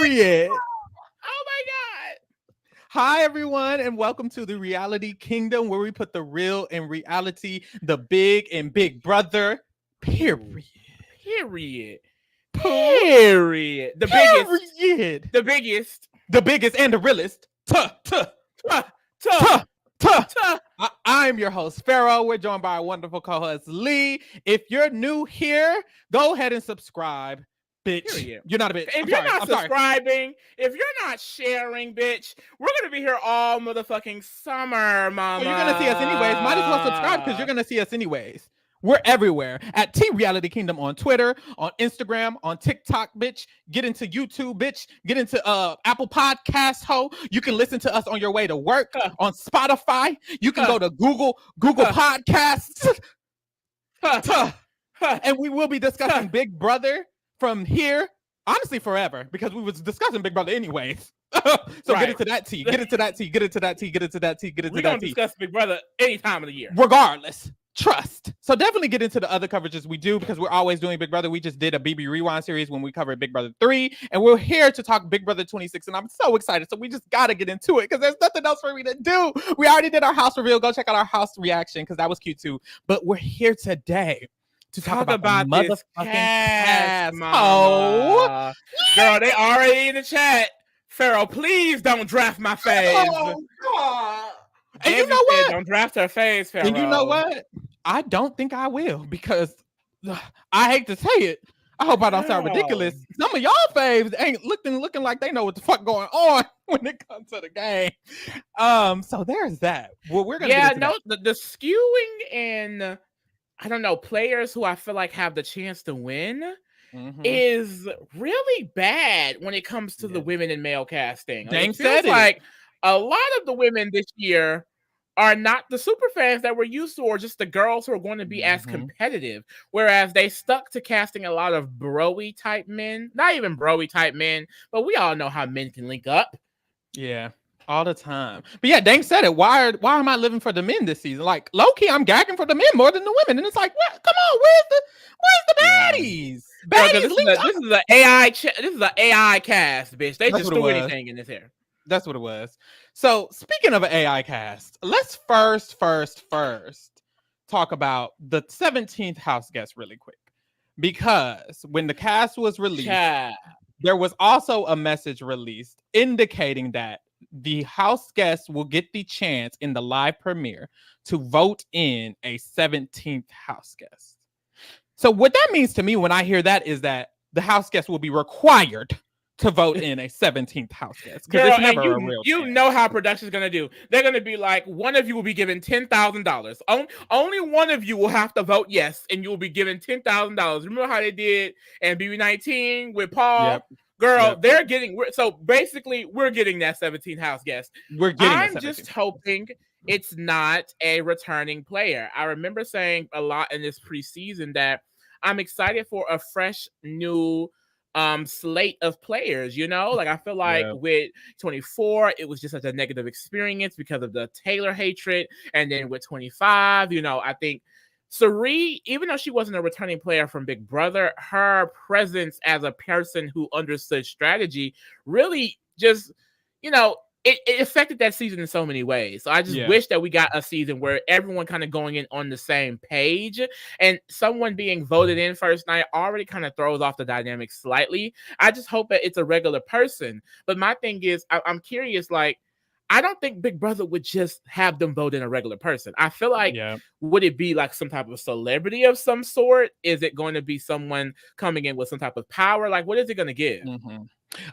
Period. Oh my God. Hi, everyone, and welcome to the Reality Kingdom, where we put the real in reality, the big in Big Brother. Period. Period. Pooh. Period. The biggest. Period. The biggest. The biggest and the realest. Tuh. I'm your host, Pharaoh. We're joined by our wonderful co-host, Lee. If you're new here, go ahead and subscribe. Bitch, Period. You're not a bitch. If you're not subscribing, if you're not sharing, bitch, we're gonna be here all motherfucking summer, mama. Well, you're gonna see us anyways. Might as well subscribe because you're gonna see us anyways. We're everywhere at T Reality Kingdom on Twitter, on Instagram, on TikTok, bitch. Get into YouTube, bitch. Get into Apple Podcasts, ho. You can listen to us on your way to work, on Spotify. You can go to Google Podcasts. And we will be discussing Big Brother from here, honestly, forever, because we was discussing Big Brother anyways. So get into that tea. Get into that tea. Get into that tea. Get into that tea. Get into that tea. We're gonna discuss Big Brother any time of the year. Regardless. Trust. So definitely get into the other coverages we do because we're always doing Big Brother. We just did a BB Rewind series when we covered Big Brother 3, and we're here to talk Big Brother 26, and I'm so excited. So we just got to get into it because there's nothing else for me to do. We already did our house reveal. Go check out our house reaction because that was cute too. But we're here today to talk about the this motherfucking cast, Oh, girl, they already in the chat. Pharaoh, please don't draft my face. Oh, God. And you know what? Don't draft her face, Pharaoh. And you know what? I don't think I will because I hate to say it. I hope I don't sound ridiculous. Some of y'all faves ain't looking like they know what the fuck going on when it comes to the game. So there's that. Well, we're gonna the skewing in, I don't know, players who I feel like have the chance to win is really bad when it comes to the women in male casting. Dang said it. Like a lot of the women this year are not the super fans that we're used to, or just the girls who are going to be as competitive. Whereas they stuck to casting a lot of bro-y type men, not even bro-y type men, but we all know how men can link up. Yeah, all the time. But yeah, Dang said it. Why am I living for the men this season? Like low-key, I'm gagging for the men more than the women. And it's like, what? Come on, where's the baddies? This is an AI. This is an AI cast, bitch. They just do anything in this here. That's what it was. So speaking of an AI cast, let's first talk about the 17th house guest really quick. Because when the cast was released, there was also a message released indicating that the house guests will get the chance in the live premiere to vote in a 17th house guest. So what that means to me when I hear that is that the house guest will be required to vote in a 17th house guest. Girl, it's never a real chance. Know how production's going to do. They're going to be like, one of you will be given $10,000. Only one of you will have to vote yes, and you will be given $10,000. Remember how they did in BB19 with Paul? Yep. Girl, they're getting... So basically, we're getting that 17th house guest. I'm just hoping it's not a returning player. I remember saying a lot in this preseason that I'm excited for a fresh, new slate of players, you know? Like I feel like with 24, it was just such a negative experience because of the Taylor hatred. And then with 25, you know, I think Cirie, even though she wasn't a returning player from Big Brother, her presence as a person who understood strategy really just, you know, it affected that season in so many ways. So I just wish that we got a season where everyone kind of going in on the same page, and someone being voted in first night already kind of throws off the dynamic slightly. I just hope that it's a regular person. But my thing is, I'm curious, like, I don't think Big Brother would just have them vote in a regular person. I feel like, would it be like some type of celebrity of some sort? Is it going to be someone coming in with some type of power? Like, what is it going to give?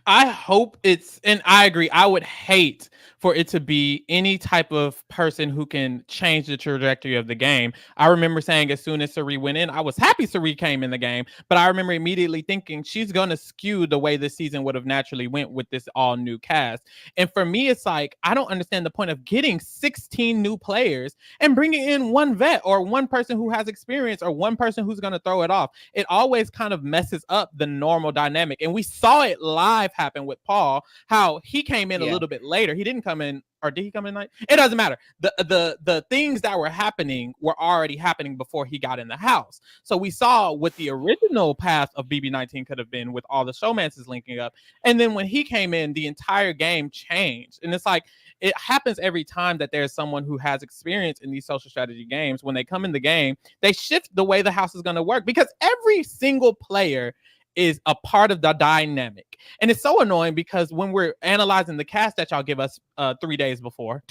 I hope it's, and I agree, I would hate for it to be any type of person who can change the trajectory of the game. I remember saying as soon as Cirie went in, I was happy Cirie came in the game, but I remember immediately thinking she's going to skew the way this season would have naturally went with this all new cast. And for me, it's like, I don't understand the point of getting 16 new players and bringing in one vet or one person who has experience or one person who's going to throw it off. It always kind of messes up the normal dynamic. And we saw it live live happened with Paul, how he came in a little bit later. He didn't come in, or did he come in late? It doesn't matter. The things that were happening were already happening before he got in the house. So we saw what the original path of BB19 could have been with all the showmances linking up. And then when he came in, the entire game changed. And it's like, it happens every time that there's someone who has experience in these social strategy games. When they come in the game, they shift the way the house is going to work, because every single player is a part of the dynamic. And it's so annoying because when we're analyzing the cast that y'all give us 2 days before,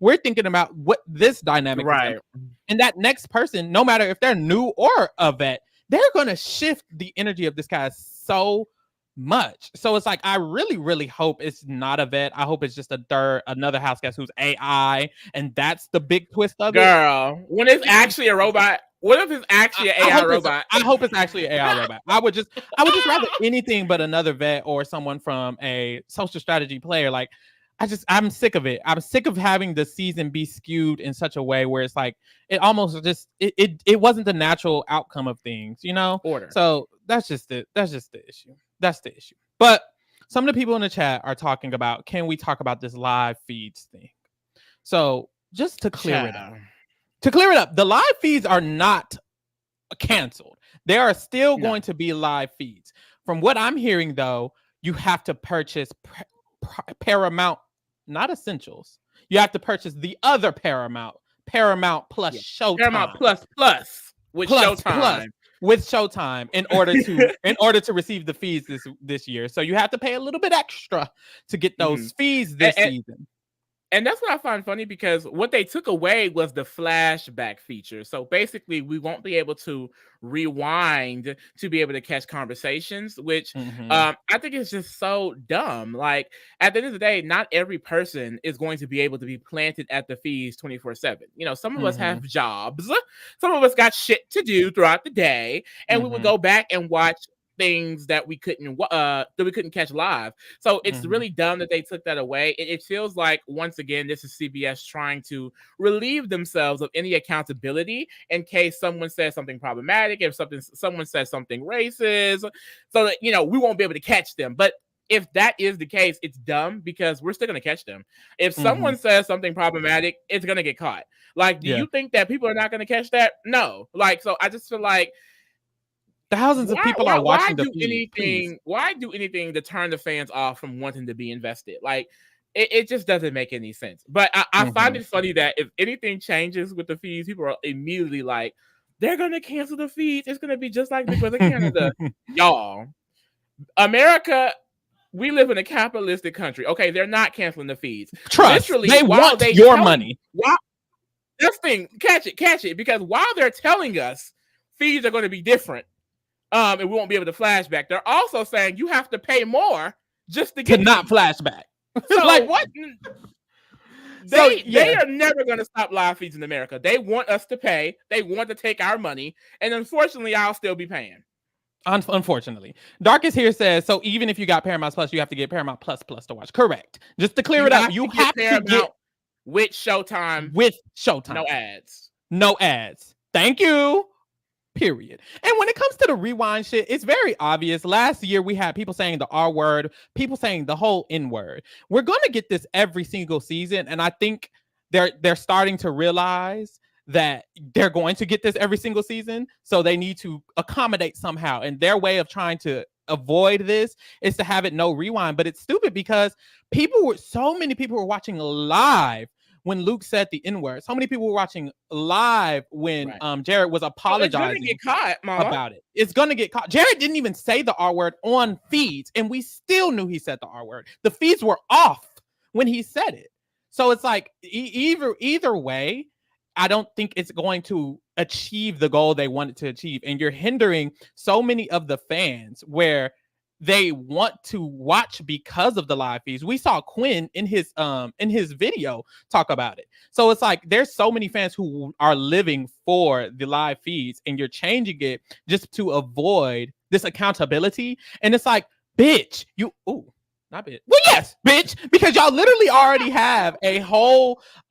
we're thinking about what this dynamic is. And that next person, no matter if they're new or a vet, they're going to shift the energy of this cast so much. So it's like, I really, really hope it's not a vet. I hope it's just another house guest who's AI, and that's the big twist of it. Girl, when it's actually a robot. What if it's actually an AI robot? I hope it's actually an AI robot. I would just rather anything but another vet or someone from a social strategy player. Like, I'm sick of it. I'm sick of having the season be skewed in such a way where it's like, it almost just, it wasn't the natural outcome of things, you know? Order. So that's just the issue. That's the issue. But some of the people in the chat are talking about, can we talk about this live feeds thing? So just to clear it up, the live feeds are not canceled. There are still going to be live feeds. From what I'm hearing, though, you have to purchase Paramount, not Essentials. You have to purchase the other Paramount Plus Showtime. Paramount Plus with Showtime. With Showtime in order to receive the fees this year. So you have to pay a little bit extra to get those fees this season. And that's what I find funny, because what they took away was the flashback feature. So basically, we won't be able to rewind to be able to catch conversations, which I think is just so dumb. Like, at the end of the day, not every person is going to be able to be planted at the fees 24/7. You know, some of us have jobs. Some of us got shit to do throughout the day, and we would go back and watch things that we couldn't catch live. So it's really dumb that they took that away. It feels like, once again, this is CBS trying to relieve themselves of any accountability in case someone says something problematic, if someone says something racist, so that, you know, we won't be able to catch them. But if that is the case, it's dumb, because we're still going to catch them. If someone says something problematic, it's going to get caught. Like, do you think that people are not going to catch that? No. Like, so I just feel like thousands of people are watching the feed. Why do anything to turn the fans off from wanting to be invested? Like, it just doesn't make any sense. But I find it funny that if anything changes with the feeds, people are immediately like, they're going to cancel the feeds. It's going to be just like Big Brother Canada. Y'all, America, we live in a capitalistic country. Okay, they're not canceling the feeds. Trust. Literally, they want your money. This thing, catch it. Because while they're telling us feeds are going to be different, and we won't be able to flashback, they're also saying you have to pay more just to get not flashback. So like, what? They are never going to stop live feeds in America. They want us to pay. They want to take our money, and unfortunately, I'll still be paying. Unfortunately, Darkest here says, so even if you got Paramount Plus, you have to get Paramount Plus to watch. Correct. Just to clear it up, you have to get with Showtime. No ads. Thank you. Period. And when it comes to the rewind shit, it's very obvious. Last year, we had people saying the R word, people saying the whole N word. We're going to get this every single season. And I think they're starting to realize that they're going to get this every single season. So they need to accommodate somehow. And their way of trying to avoid this is to have it no rewind. But it's stupid because so many people were watching live when Luke said the N-word. So many people were watching live when Jared was apologizing about it. It's going to get caught. Jared didn't even say the R-word on feeds, and we still knew he said the R-word. The feeds were off when he said it. So it's like, either way, I don't think it's going to achieve the goal they wanted to achieve. And you're hindering so many of the fans where they want to watch because of the live feeds. We saw Quinn in his video talk about it. So it's like, there's so many fans who are living for the live feeds, and you're changing it just to avoid this accountability. And it's like, bitch, not bitch. Well, yes, bitch, because y'all literally already have a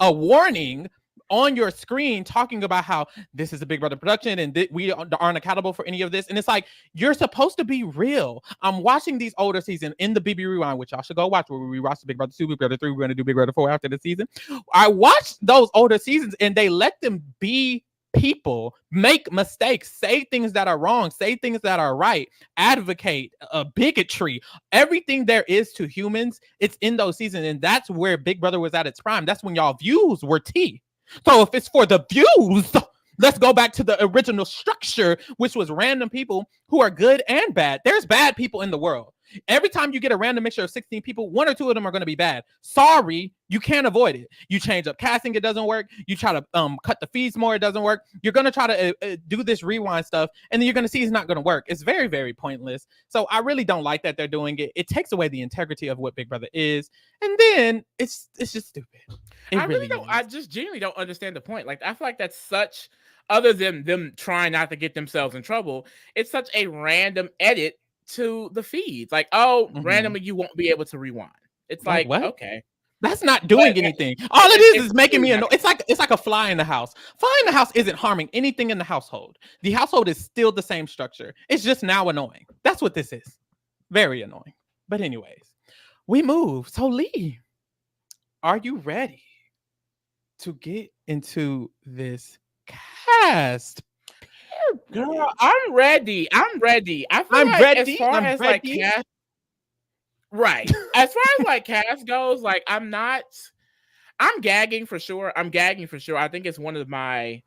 warning on your screen talking about how this is a Big Brother production and we aren't accountable for any of this. And it's like, you're supposed to be real. I'm watching these older seasons in the BB Rewind, which y'all should go watch, where we watch the Big Brother 2, Big Brother 3. We're going to do Big Brother 4 after the season. I watched those older seasons and they let them be people, make mistakes, say things that are wrong, say things that are right, advocate bigotry, everything there is to humans. It's in those seasons, and that's where Big Brother was at its prime. That's when y'all views were tea. So if it's for the views, let's go back to the original structure, which was random people who are good and bad. There's bad people in the world. Every time you get a random mixture of 16 people, 1 or 2 of them are going to be bad. Sorry, you can't avoid it. You change up casting, it doesn't work. You try to cut the feeds more, it doesn't work. You're going to try to do this rewind stuff, and then you're going to see it's not going to work. It's very, very pointless. So I really don't like that they're doing it. It takes away the integrity of what Big Brother is, and then it's just stupid. I just genuinely don't understand the point. Like, I feel like that's such, other than them trying not to get themselves in trouble, it's such a random edit to the feeds. Like, randomly you won't be able to rewind. It's like, what? Okay, that's not doing anything. All it is making me annoyed. It's like a fly in the house. Fly in the house isn't harming anything in the household. The household is still the same structure. It's just now annoying. That's what this is. Very annoying. But anyways, we move. So Lee, are you ready to get into this cast? Girl, I'm ready. I feel like ready. As far as like cast, right? As far as like cast goes, like I'm gagging for sure. I think it's one of the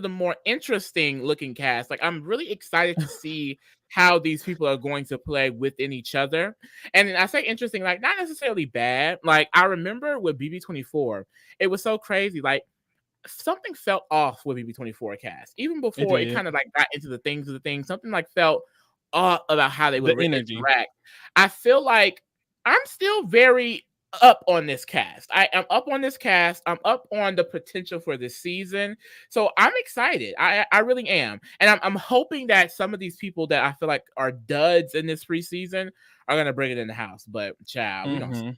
more interesting looking casts. Like, I'm really excited to see how these people are going to play within each other. And I say interesting, like not necessarily bad. Like, I remember with BB24, it was so crazy. Like, something felt off with BB24 cast. Even before it kind of like got into the things of the thing, something like felt off about how they would interact. I feel like I'm still very up on this cast. I am up on this cast. I'm up on the potential for this season. So I'm excited. I really am. And I'm hoping that some of these people that I feel like are duds in this preseason are going to bring it in the house. But child, we don't see.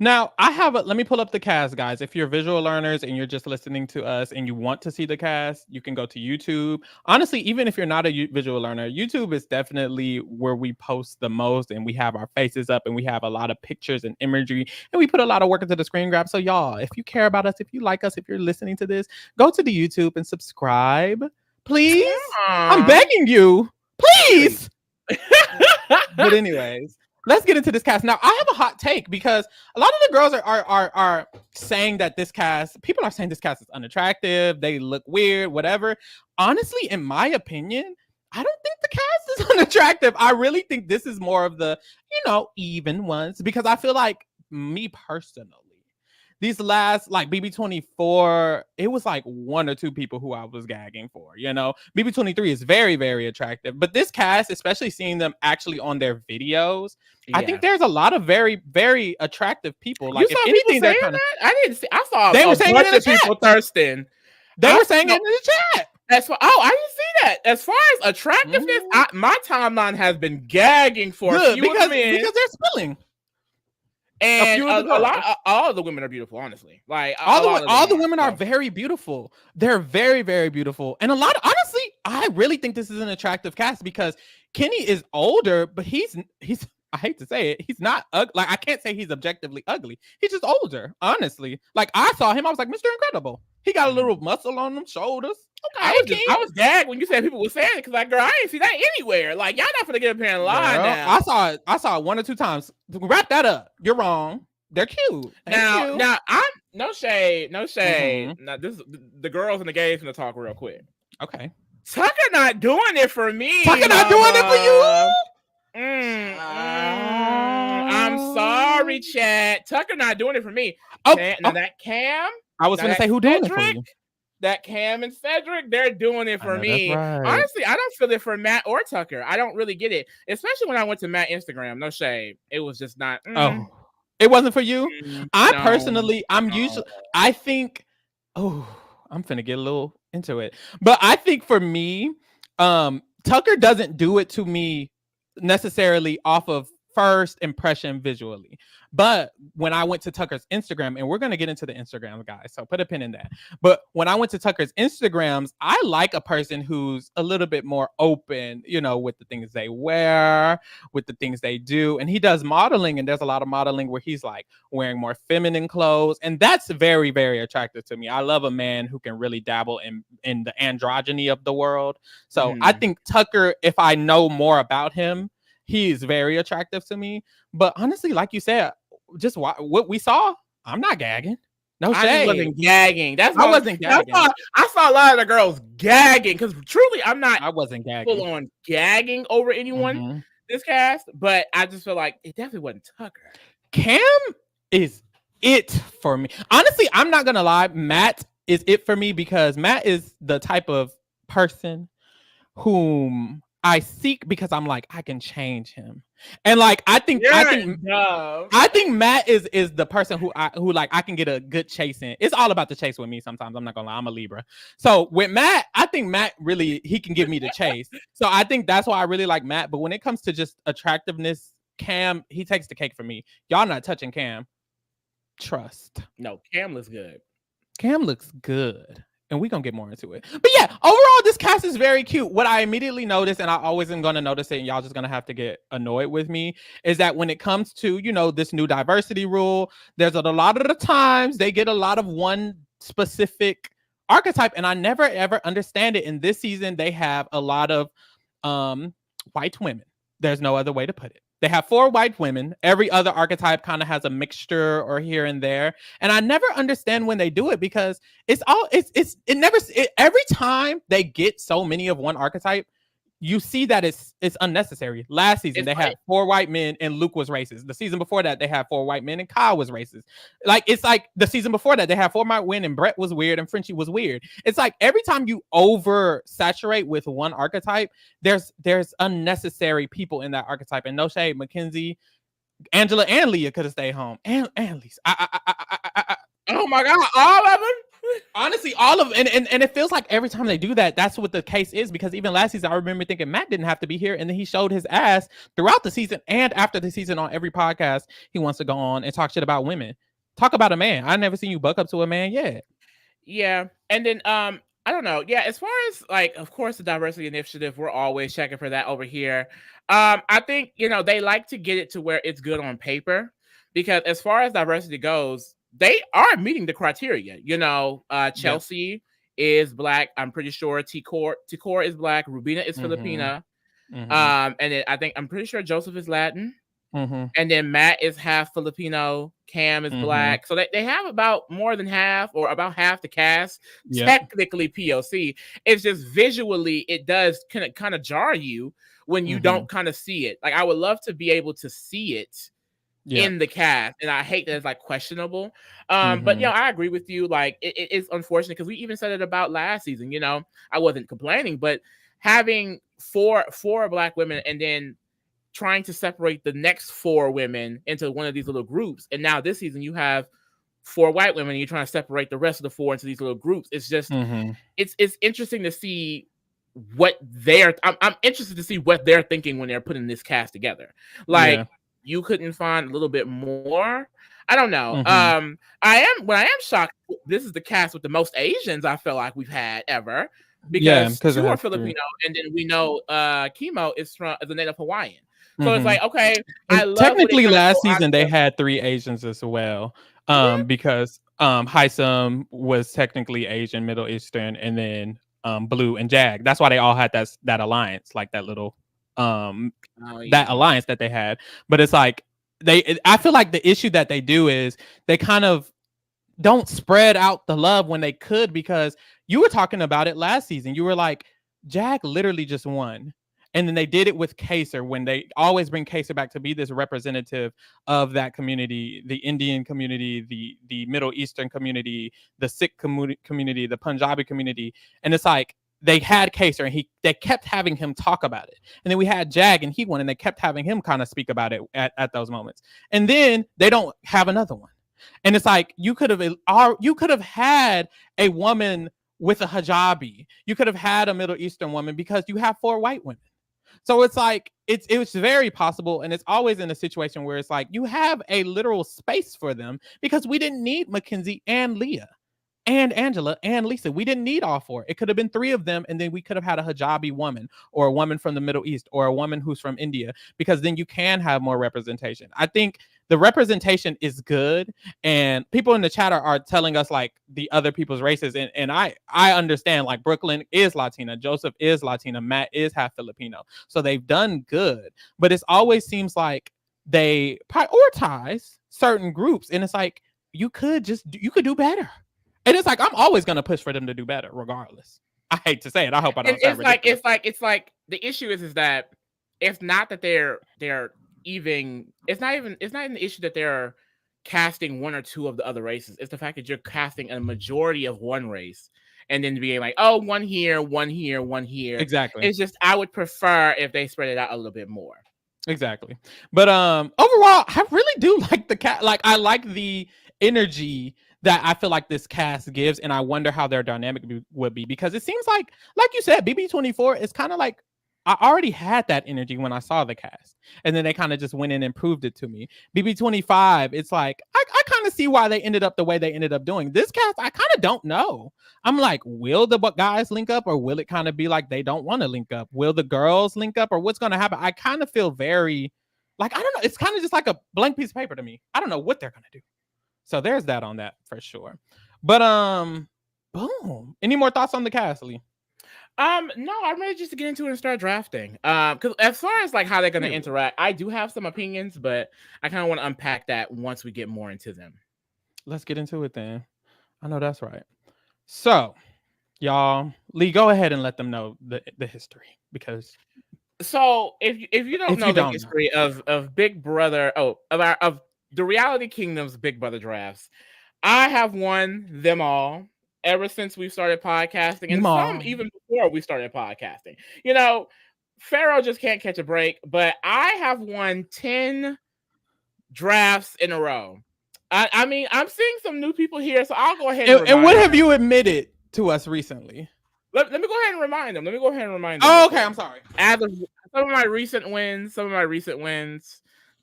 Now, let me pull up the cast, guys. If you're visual learners and you're just listening to us and you want to see the cast, you can go to YouTube. Honestly, even if you're not a visual learner, YouTube is definitely where we post the most, and we have our faces up and we have a lot of pictures and imagery, and we put a lot of work into the screen grab. So y'all, if you care about us, if you like us, if you're listening to this, go to the YouTube and subscribe, please. I'm begging you, please. But anyways, let's get into this cast. Now, I have a hot take because a lot of the girls are saying that this cast, people are saying this cast is unattractive, they look weird, whatever. Honestly, in my opinion, I don't think the cast is unattractive. I really think this is more of the, even ones, because I feel like, me personally, these last, like BB24, it was like 1 or 2 people who I was gagging for, BB23 is very, very attractive. But this cast, especially seeing them actually on their videos, I think there's a lot of very, very attractive people. Like, you saw people saying that? I didn't see. I saw they were saying it in the people thirsting. They were saying it in the chat. That's why. Oh, I didn't see that. As far as attractiveness, my timeline has been gagging for a few because men they're spilling. And all of the women are beautiful, honestly. Like, all the women are very beautiful. They're very, very beautiful. And honestly, I really think this is an attractive cast because Kenny is older, but he's I hate to say it, he's not ugly. Like, I can't say he's objectively ugly. He's just older, honestly. Like, I saw him, I was like, Mr. Incredible. He got a little muscle on them shoulders. Okay, I was gagged when you said people were saying it because, like, girl, I ain't see that anywhere. Like, y'all not gonna get up here and lie now. I saw it 1 or 2 times. Wrap that up. You're wrong. They're cute. Now I'm no shade. Now the girls and the gays gonna talk real quick. Okay. Tucker not doing it for me. Tucker not doing it for you. I'm sorry, chat. Tucker not doing it for me. Now that Cam. I was gonna say who doing it for you. That Cam and Cedric, they're doing it for me. Right. Honestly, I don't feel it for Matt or Tucker. I don't really get it. Especially when I went to Matt's Instagram. No shade. It was just not. Oh, it wasn't for you? I'm finna get a little into it. But I think for me, Tucker doesn't do it to me necessarily off of first impression visually. But when I went to Tucker's Instagram, and we're going to get into the Instagram, guys, so put a pin in that. But when I went to Tucker's Instagrams, I like a person who's a little bit more open, you know, with the things they wear, with the things they do. And he does modeling, and there's a lot of modeling where he's like wearing more feminine clothes. And that's very, very attractive to me. I love a man who can really dabble in the androgyny of the world. So I think Tucker, if I know more about him, he's very attractive to me. But honestly, like you said, just what we saw, I'm not gagging. No shade. I wasn't gagging. I wasn't gagging. I saw a lot of the girls gagging because truly, I wasn't gagging. Full on gagging over anyone this cast, but I just feel like it definitely wasn't Tucker. Cam is it for me. Honestly, I'm not gonna lie. Matt is it for me because Matt is the type of person whom I seek because I'm like, I can change him. And like I think Matt is the person who I can get a good chase in. It's all about the chase with me sometimes. I'm not gonna lie, I'm a Libra. So with Matt, I think Matt really he can give me the chase. So I think that's why I really like Matt. But when it comes to just attractiveness, Cam, he takes the cake for me. Y'all not touching Cam. Trust. No, Cam looks good. Cam looks good. And we're going to get more into it. But yeah, overall, this cast is very cute. What I immediately noticed, and I always am going to notice it, and y'all just going to have to get annoyed with me, is that when it comes to, you know, this new diversity rule, there's a lot of the times they get a lot of one specific archetype, and I never, ever understand it. In this season, they have a lot of white women. There's no other way to put it. They have 4 white women. Every other archetype kind of has a mixture or here and there. And I never understand when they do it because every time they get so many of one archetype, you see that it's unnecessary. Last season, they had 4 white men and Luke was racist. The season before that, they had 4 white men and Kyle was racist. Like, it's like the season before that, they had 4 white men and Brett was weird and Frenchie was weird. It's like every time you oversaturate with one archetype, there's unnecessary people in that archetype. And no shade, McKenzie, Angela, and Leah could have stayed home. And Lisa. Oh my God, all of them? Honestly, all of and it feels like every time they do that, that's what the case is. Because even last season, I remember thinking Matt didn't have to be here, and then he showed his ass throughout the season and after the season on every podcast. He wants to go on and talk shit about women. Talk about a man. I never seen you buck up to a man yet. Yeah, and then I don't know. Yeah, as far as like, of course, the diversity initiative, we're always checking for that over here. I think they like to get it to where it's good on paper, because as far as diversity goes, they are meeting the criteria. Chelsie is Black. I'm pretty sure Tor is Black. Rubina is Filipina. And then I'm pretty sure Joseph is Latin. And then Matt is half Filipino. Cam is Black. So they have about more than half, or about half the cast. Yep. Technically POC. It's just visually it does kind of jar you when you don't kind of see it. Like, I would love to be able to see it in the cast, and I hate that it's like questionable. But I agree with you. Like, it is unfortunate because we even said it about last season. I wasn't complaining, but having four Black women and then trying to separate the next 4 women into one of these little groups, and now this season you have 4 white women and you're trying to separate the rest of the 4 into these little groups. It's just it's interesting to see what I'm interested to see what they're thinking when they're putting this cast together. Like, you couldn't find a little bit more? I don't know. I am shocked. This is the cast with the most Asians I feel like we've had ever, because 2 are Filipino, and then we know Kimo is a native Hawaiian. So it's like, okay, I love technically last season they had 3 Asians as well. Because Haisam was technically Asian, Middle Eastern, and then Blue and Jag. That's why they all had that alliance, like that little that alliance that they had. But it's like I feel like the issue that they do is they kind of don't spread out the love when they could, because you were talking about it last season. You were like, Jag literally just won. And then they did it with Kaser, when they always bring Kaser back to be this representative of that community, the Indian community, the Middle Eastern community, the Sikh community, the Punjabi community. And it's like, they had Kaser and they kept having him talk about it. And then we had Jag and he won, and they kept having him kind of speak about it at those moments. And then they don't have another one. And it's like, you could have had a woman with a hijabi. You could have had a Middle Eastern woman, because you have 4 white women. So it's like it's very possible, and it's always in a situation where it's like you have a literal space for them because we didn't need McKenzie and Leah and Angela and Lisa. We didn't need all four. It could have been three of them, and then we could have had a hijabi woman or a woman from the Middle East or a woman who's from India, because then you can have more representation. I think the representation is good, and people in the chat are telling us like the other people's races, and I understand, like Brooklyn is Latina, Joseph is Latina, Matt is half Filipino, so they've done good, but it always seems like they prioritize certain groups, and it's like you could do better. And it's like I'm always gonna push for them to do better, regardless. I hate to say it. I hope I don't. It's like the issue is that it's not that they're even. It's not even the issue that they're casting one or two of the other races. It's the fact that you're casting a majority of one race and then being like, oh, one here, one here, one here. Exactly. It's just I would prefer if they spread it out a little bit more. Exactly. But overall, I really do like the cat. Like I like the energy that I feel like this cast gives, and I wonder how their dynamic would be, because it seems like you said, BB24 is kind of like I already had that energy when I saw the cast, and then they kind of just went in and proved it to me. BB25, it's like I kind of see why they ended up the way they ended up doing. This cast, I kind of don't know. I'm like, will the guys link up, or will it kind of be like they don't want to link up? Will the girls link up, or what's going to happen? I kind of feel very like, I don't know. It's kind of just like a blank piece of paper to me. I don't know what they're going to do. So there's that on that for sure. But boom. Any more thoughts on the cast, Lee? No, I'm ready just to get into it and start drafting. Because as far as like how they're gonna interact, I do have some opinions, but I kind of want to unpack that once we get more into them. Let's get into it then. I know that's right. So, y'all, Lee, go ahead and let them know the history, because. So if you don't know the history of Big Brother, of the Reality Kingdom's Big Brother drafts, I have won them all ever since we started podcasting, and some even before we started podcasting. You know, Pharaoh just can't catch a break, but I have won 10 drafts in a row. I mean, I'm seeing some new people here, so I'll go ahead and what have you admitted to us recently? Let me go ahead and remind them. Oh, okay, I'm sorry. As of some of my recent wins,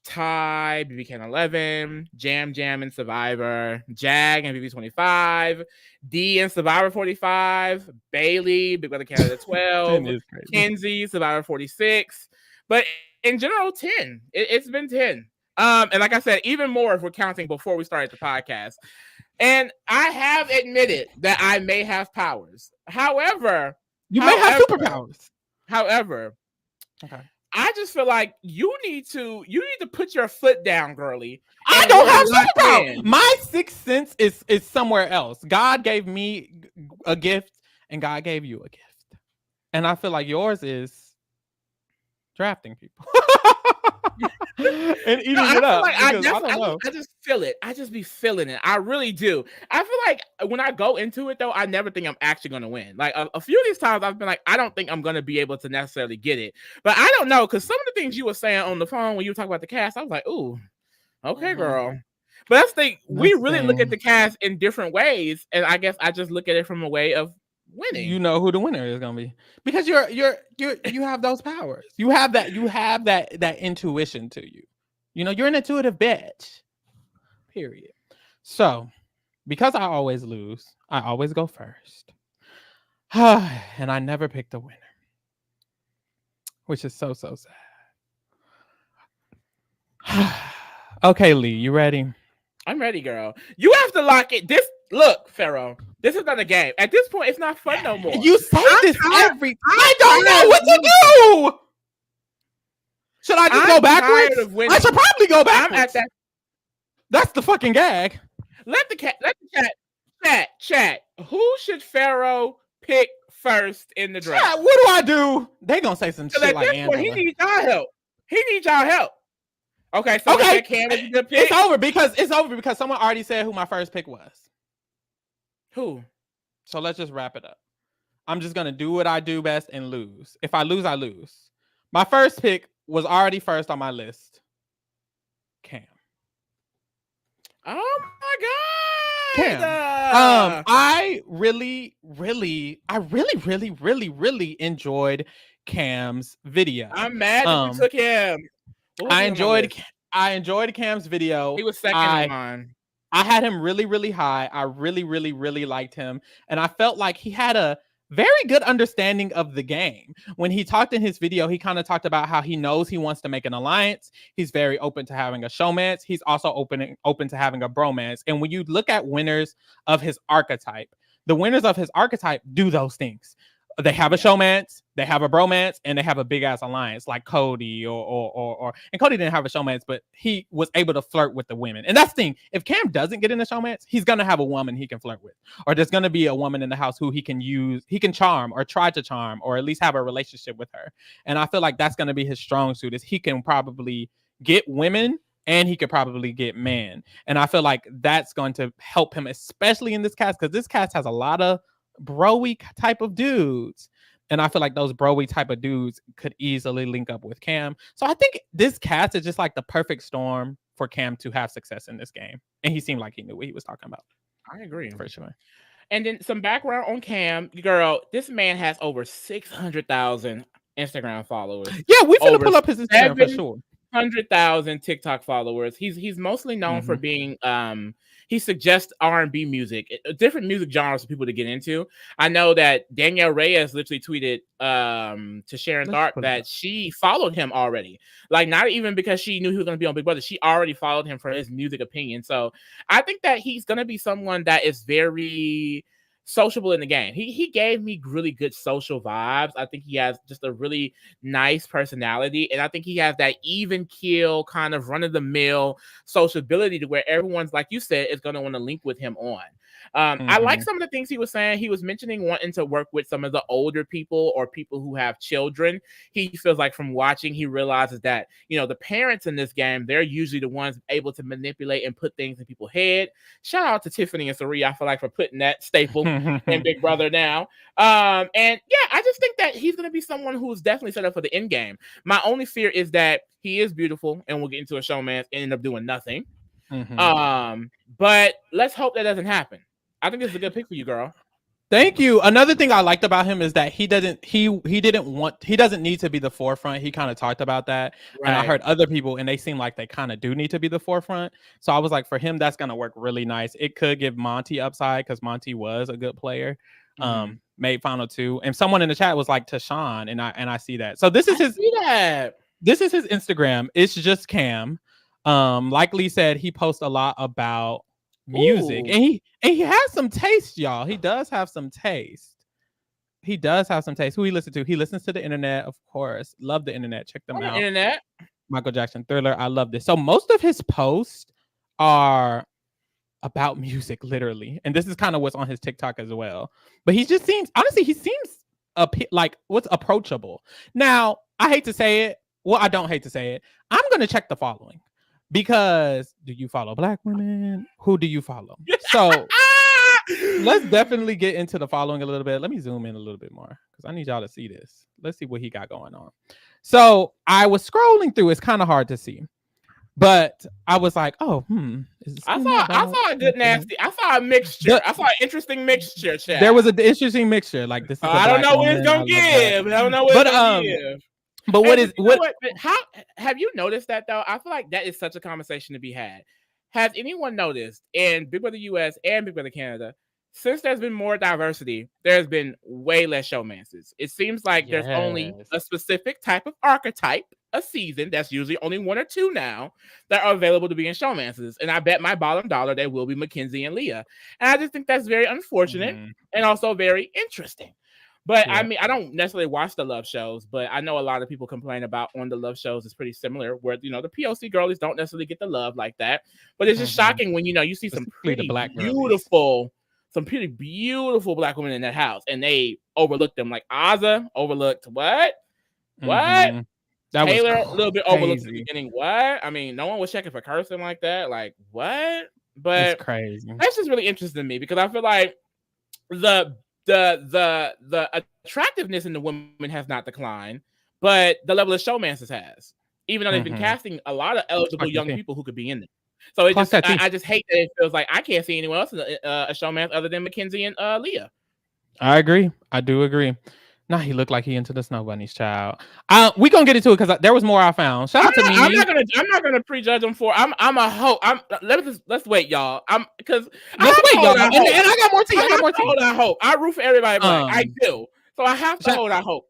Ty, BB 11, Jam and Survivor, Jag and BB25, D and Survivor 45, Bailey, Big Brother Canada 12, McKenzie, Survivor 46. But in general, 10. It's been 10. And like I said, even more if we're counting before we started the podcast. And I have admitted that I may have powers. However, you may have superpowers. However, okay. I just feel like you need to put your foot down, girly. I don't have superpowers. My sixth sense is somewhere else. God gave me a gift, and God gave you a gift. And I feel like yours is drafting people. And eating it up. Like I just feel it. I just be feeling it. I really do. I feel like when I go into it, though, I never think I'm actually going to win. Like a few of these times, I've been like, I don't think I'm going to be able to necessarily get it. But I don't know, because some of the things you were saying on the phone when you were talking about the cast, I was like, ooh, okay, girl. But that's the thing. We really look at the cast in different ways, and I guess I just look at it from a way of winning. You know who the winner is gonna be, because you have those powers. You have that intuition to you. You know, you're an intuitive bitch. Period. So, because I always lose, I always go first. And I never pick the winner, which is so sad. Okay, Lee, you ready? I'm ready, girl. You have to lock it. Look, Pharaoh, this is not a game. At this point, it's not fun no more. You say this every time. I don't know what to do. Should I just go backwards? I should probably go backwards. That's the fucking gag. Let the chat. Who should Pharaoh pick first in the draft? Chat, what do? They gonna say some shit like Angela. He needs y'all help. Okay, so okay. It's over because someone already said who my first pick was. Who? So let's just wrap it up. I'm just gonna do what I do best and lose. If I lose, I lose. My first pick was already first on my list. Cam. Oh my God. Cam. I really enjoyed Cam's video. I'm mad that you took him. I enjoyed Cam's video. He was second in mine. I had him really, really high. I really, really, really liked him. And I felt like he had a very good understanding of the game. When he talked in his video, he kind of talked about how he knows he wants to make an alliance. He's very open to having a showmance. He's also open to having a bromance. And when you look at winners of his archetype, the winners of his archetype do those things. They have a showmance, they have a bromance, and they have a big ass alliance like Cody or and Cody didn't have a showmance, but he was able to flirt with the women. And that's the thing. If Cam doesn't get in the showmance, he's gonna have a woman he can flirt with, or there's gonna be a woman in the house who he can charm or try to charm, or at least have a relationship with her. And I feel like that's gonna be his strong suit. Is he can probably get women and he could probably get men. And I feel like that's going to help him, especially in this cast, because this cast has a lot of bro-y type of dudes, and I feel like those bro-y type of dudes could easily link up with Cam. So I think this cast is just like the perfect storm for Cam to have success in this game, and he seemed like he knew what he was talking about. I agree for sure. And then some background on Cam, girl. This man has over 600,000 Instagram followers. Yeah, we finna pull up his Instagram for sure. 100,000 TikTok followers. He's mostly known for being he suggests R&B music, different music genres for people to get into. I know that Danielle Reyes literally tweeted to Sharon Tharp that she followed him already. Like, not even because she knew he was going to be on Big Brother. She already followed him for his music opinion. So I think that he's going to be someone that is very sociable in the game. He gave me really good social vibes. I think he has just a really nice personality, and I think he has that even keel kind of run-of-the-mill sociability to where everyone's, like you said, is going to want to link with him on. I like some of the things he was saying. He was mentioning wanting to work with some of the older people or people who have children. He feels like from watching, he realizes that, you know, the parents in this game, they're usually the ones able to manipulate and put things in people's head. Shout out to Tiffany and Saria, I feel like, for putting that staple in Big Brother now. And yeah, I just think that he's going to be someone who's definitely set up for the end game. My only fear is that he is beautiful and we'll get into a showman and end up doing nothing. But let's hope that doesn't happen. I think this is a good pick for you, girl. Thank you. Another thing I liked about him is that he doesn't need to be the forefront. He kind of talked about that. Right. And I heard other people and they seem like they kind of do need to be the forefront. So I was like, for him, that's going to work really nice. It could give Monty upside because Monty was a good player. Made final 2. And someone in the chat was like Tashawn, and I see that. So this is his Instagram. It's just Cam. Like Lee said, he posts a lot about music. Ooh. And he has some taste, y'all. He does have some taste. Who he listens to? He listens to the internet, of course. Love the internet. Check them out. Internet. Michael Jackson, Thriller. I love this. So most of his posts are about music, literally. And this is kind of what's on his TikTok as well. But he just seems, honestly, like what's approachable. Now, I hate to say it. Well, I don't hate to say it. I'm going to check the following. Because do you follow Black women? Who do you follow? So let's definitely get into the following a little bit. Let me zoom in a little bit more because I need y'all to see this. Let's see what he got going on. So I was scrolling through. It's kind of hard to see. But I was like, I saw a good nasty. I saw a mixture. I saw an interesting mixture. Chat. There was an interesting mixture. Like this is I don't know what it's gonna give. I don't know what it's gonna give. But how have you noticed that though? I feel like that is such a conversation to be had. Has anyone noticed in Big Brother US and Big Brother Canada, since there's been more diversity, there's been way less showmances? It seems like there's only a specific type of archetype a season. That's usually only 1 or 2 now that are available to be in showmances. And I bet my bottom dollar they will be McKenzie and Leah. And I just think that's very unfortunate and also very interesting. But I mean, I don't necessarily watch the love shows, but I know a lot of people complain about on the love shows is pretty similar, where, you know, the POC girlies don't necessarily get the love like that. But it's just shocking when, you know, you see some pretty beautiful Black women in that house and they overlook them. Like Azza overlooked what? What? That Taylor a little bit overlooked at the beginning. What? I mean, no one was checking for cursing like that. Like what? But it's crazy. That's just really interesting to me because I feel like the attractiveness in the women has not declined, but the level of showmances has, even though they've been casting a lot of eligible young people who could be in there. So it just, I just hate that it feels like I can't see anyone else in a showman other than McKenzie and Leah. I agree. I do agree. Nah, he looked like he into the Snow Bunnies, child. We gonna get into it because there was more I found. Shout out to Mimi. I'm not gonna prejudge him for. I'm a hope. Let's wait, y'all. Let's wait, y'all. And I got more tea. Hold on, hope. I root for everybody black. I do. So I have to hold out hope.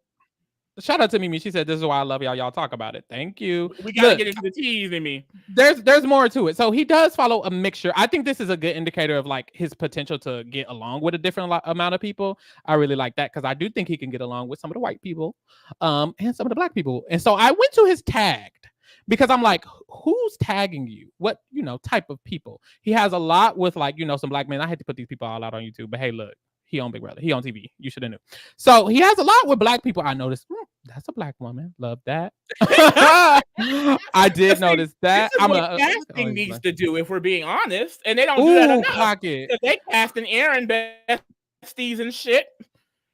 Shout out to Mimi. She said, "This is why I love y'all. Y'all talk about it. Thank you." We gotta get into the teas in me. There's more to it. So he does follow a mixture. I think this is a good indicator of like his potential to get along with a different amount of people. I really like that because I do think he can get along with some of the white people, and some of the black people. And so I went to his tagged because I'm like, who's tagging you? What type of people? He has a lot with like some black men. I had to put these people all out on YouTube, but hey, look. He on Big Brother. He on TV. You should have knew. So he has a lot with black people. I noticed. That's a black woman. Love that. I did notice that. This is what casting needs to do, if we're being honest, and they don't do that enough. Clock it. They casting Aaron besties and shit.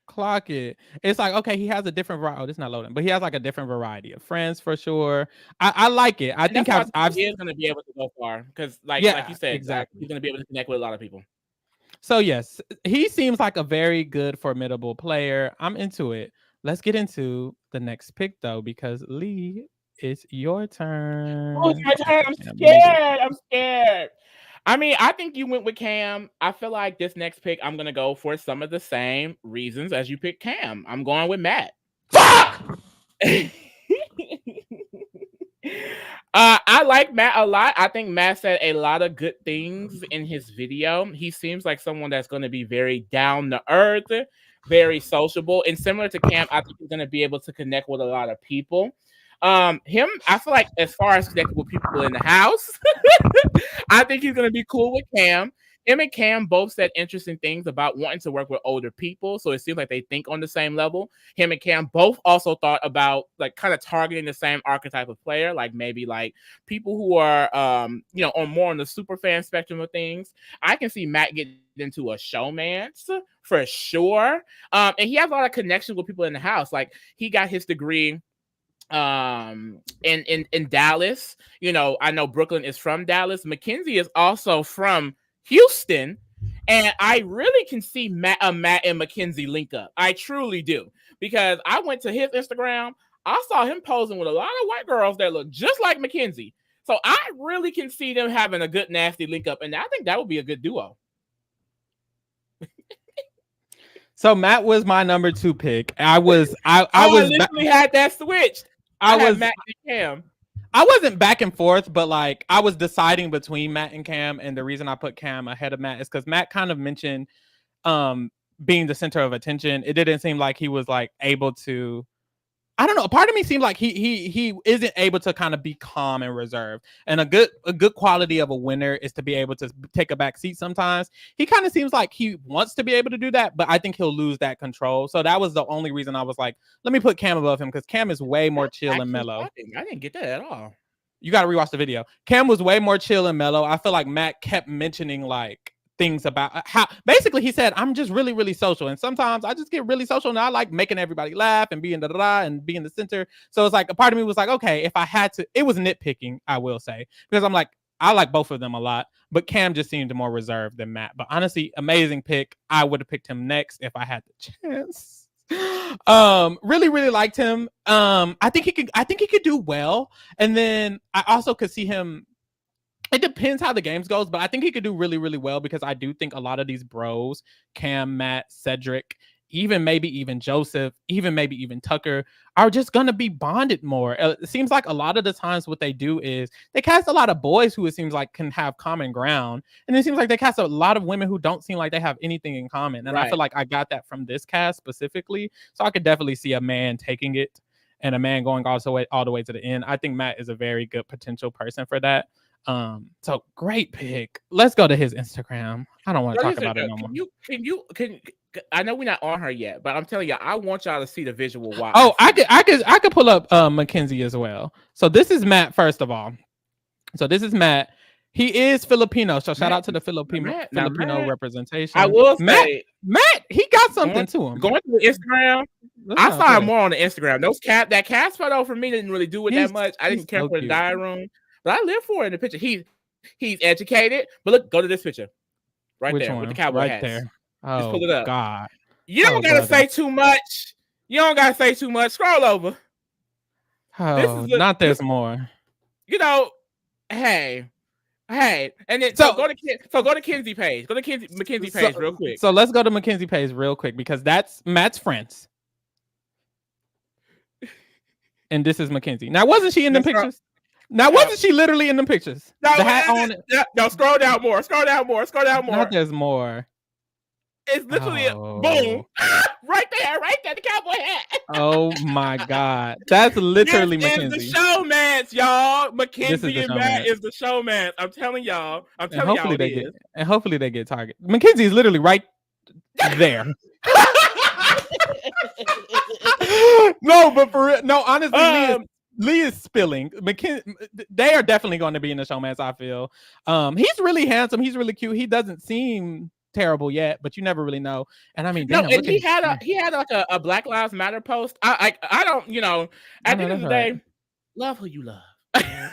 Clock it. It's like, okay, he has a different variety. Oh, this is not loading, but he has like a different variety of friends for sure. I like it. I think I've he is going to be able to go far because, like you said, exactly, he's going to be able to connect with a lot of people. So yes, he seems like a very good, formidable player. I'm into it. Let's get into the next pick though, because Lee, it's your turn. Oh, it's my turn. I'm scared. I mean, I think you went with Cam. I feel like this next pick, I'm gonna go for some of the same reasons as you picked Cam. I'm going with Matt. Fuck! I like Matt a lot. I think Matt said a lot of good things in his video. He seems like someone that's going to be very down to earth, very sociable, and similar to Cam, I think he's going to be able to connect with a lot of people. I feel like as far as connecting with people in the house, I think he's going to be cool with Cam. Him and Cam both said interesting things about wanting to work with older people. So it seems like they think on the same level. Him and Cam both also thought about like kind of targeting the same archetype of player, like maybe like people who are, on more on the super fan spectrum of things. I can see Matt getting into a showmance for sure. And he has a lot of connections with people in the house. Like he got his degree in Dallas. I know Brooklyn is from Dallas. McKenzie is also from Houston, and I really can see Matt and McKenzie link up. I truly do, because I went to his Instagram. I saw him posing with a lot of white girls that look just like McKenzie. So I really can see them having a good nasty link up, and I think that would be a good duo. So Matt was my number 2 pick. I literally had that switched. I was Matt and Cam. I wasn't back and forth, but like I was deciding between Matt and Cam, and the reason I put Cam ahead of Matt is because Matt kind of mentioned being the center of attention. It didn't seem like he was like able to. I don't know. Part of me seemed like he isn't able to kind of be calm and reserved. And a good quality of a winner is to be able to take a back seat sometimes. He kind of seems like he wants to be able to do that, but I think he'll lose that control. So that was the only reason I was like, let me put Cam above him, because Cam is way more chill and mellow. I didn't get that at all. You got to rewatch the video. Cam was way more chill and mellow. I feel like Matt kept mentioning like things about how basically he said, I'm just really, really social. And sometimes I just get really social and I like making everybody laugh and being and being the center. So it's like a part of me was like, okay, if I had to, it was nitpicking, I will say, because I'm like, I like both of them a lot, but Cam just seemed more reserved than Matt. But honestly, amazing pick. I would have picked him next if I had the chance. Really, really liked him. I think he could do well. And then I also could see him. It depends how the games goes, but I think he could do really, really well, because I do think a lot of these bros, Cam, Matt, Cedric, maybe even Joseph, maybe even Tucker, are just going to be bonded more. It seems like a lot of the times what they do is they cast a lot of boys who it seems like can have common ground. And it seems like they cast a lot of women who don't seem like they have anything in common. And right. I feel like I got that from this cast specifically. So I could definitely see a man taking it and a man going all the way to the end. I think Matt is a very good potential person for that. So great pick. Let's go to his Instagram. I don't want to talk about it no more. Can I know we're not on her yet, but I'm telling you, I want y'all to see the visual. Oh, I could pull up McKenzie as well. So this is Matt, first of all. So this is Matt. He is Filipino, so shout out to the Filipino representation. I will say, Matt, he got something to him. Going to Instagram, I saw him more on the Instagram. That cast photo for me didn't really do it that much. I didn't care for the diary room. But I live for it in the picture. He's educated. But look, go to this picture. Right there with the cowboy hats. There. Oh, just pull it up. God. You don't gotta say too much. You don't gotta say too much. Scroll over. Oh, there's more. You know, hey, and then so go to Kenzie page. Go to McKenzie page real quick. So let's go to McKenzie page real quick because that's Matt's friends. And this is McKenzie. Now, wasn't she in the pictures? Now, wasn't she literally in the pictures? No, the hat on it. No, scroll down more. Not there's more. It's literally boom. right there, the cowboy hat. Oh my God. That's literally McKenzie. This is the showmance, y'all. McKenzie and Matt is the showmance. I'm telling y'all. And hopefully they get targeted. McKenzie is literally right there. No, but for real, no, honestly, Lee is spilling. They are definitely going to be in the showmance, I feel. He's really handsome. He's really cute. He doesn't seem terrible yet, but you never really know. And I mean, damn, and he had like a Black Lives Matter post. I don't, at the end of the day, love who you love.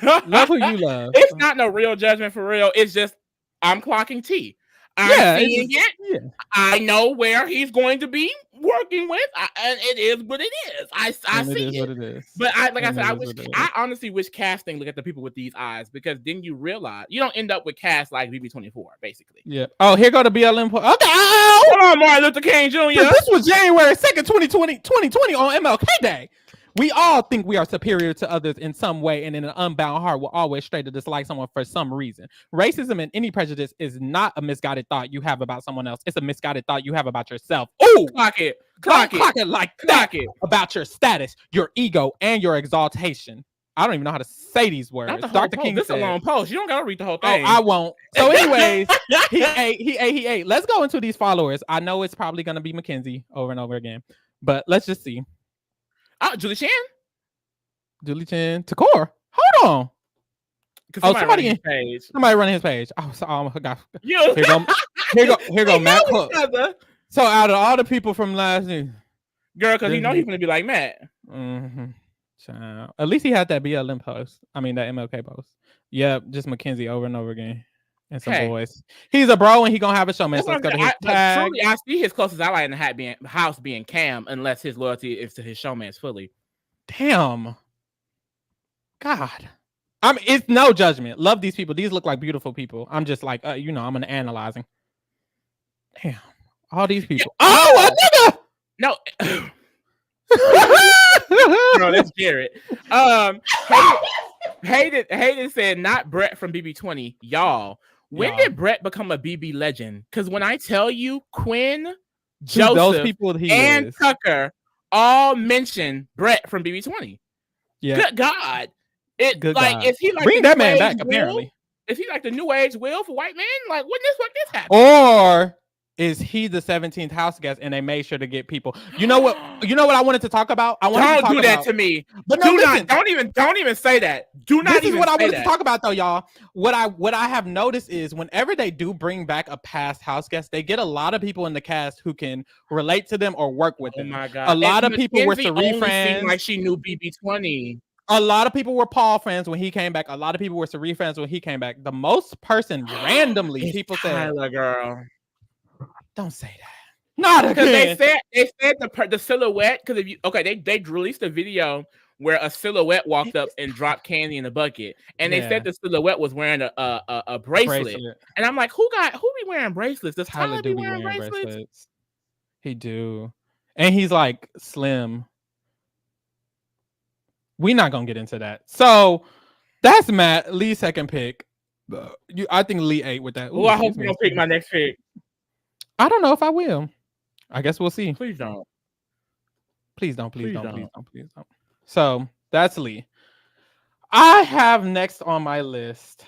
Love who you love. It's not no real judgment for real. It's just I'm clocking T. I'm seeing it. Yeah. I know where he's going to be working with, and it is what it is. I see it. What it is. But I honestly wish casting look at the people with these eyes, because then you realize you don't end up with cast like BB24, basically. Yeah. Oh, here go the BLM. Okay. Hold on, Martin Luther King Jr. This was January 2nd, 2020 on MLK Day. We all think we are superior to others in some way, and in an unbound heart will always stray to dislike someone for some reason. Racism and any prejudice is not a misguided thought you have about someone else. It's a misguided thought you have about yourself. Ooh! Clock it like that. About your status, your ego, and your exaltation. I don't even know how to say these words. Dr. King, this is a long post. You don't gotta read the whole thing. Oh, I won't. So anyways, he ate. Let's go into these followers. I know it's probably gonna be McKenzie over and over again, but let's just see. Julie Chen, Takor. Hold on. Somebody in page. Somebody running his page. Oh, God. Here go Matt Cook. So out of all the people from last year, girl, because he's gonna be like Matt. Mm-hmm. Child. At least he had that BLM post. I mean that MLK post. Yep, just McKenzie over and over again. And some boys. He's a bro and he gonna have a show, man. So let's go to his tag. Truly, I see his closest ally in the house being Cam, unless his loyalty is to his showman's fully. Damn. God. I mean, it's no judgment. Love these people. These look like beautiful people. I'm just like, I'm gonna analyzing. Damn. All these people. Oh, nigga! No. No, that's Jared. Hayden said, not Brett from BB20. Y'all. When did Brett become a BB legend? Because when I tell you, Quinn, Joseph, those people and Tucker all mention Brett from BB20. Yeah. Good God. Is he like bring that man back, apparently? Is he like the new age Will for white men? Like, when this happen? Or is he the 17th house guest and they made sure to get people? You know what I wanted to talk about? Don't do that to me. But don't even say that. Do not. This is what I wanted to talk about, though, y'all. What I have noticed is whenever they do bring back a past house guest, they get a lot of people in the cast who can relate to them or work with them. Oh my God! A lot of people were Sari fans. Like she knew BB20. A lot of people were Paul fans when he came back. A lot of people were Sari fans when he came back. The most person randomly people said, Tyler, girl. Don't say that. Not again. They said the silhouette, because they released a video where a silhouette walked up and dropped candy in a bucket, and they said the silhouette was wearing a bracelet. And I'm like, who be wearing bracelets? Does Tyler be wearing bracelets? He do, and he's like slim. We're not gonna get into that. So that's Matt Lee's second pick. I think Lee ate with that. Well, I hope you don't pick my next pick. I don't know if I will. I guess we'll see. Please don't. Please don't. So that's Lee. I have next on my list.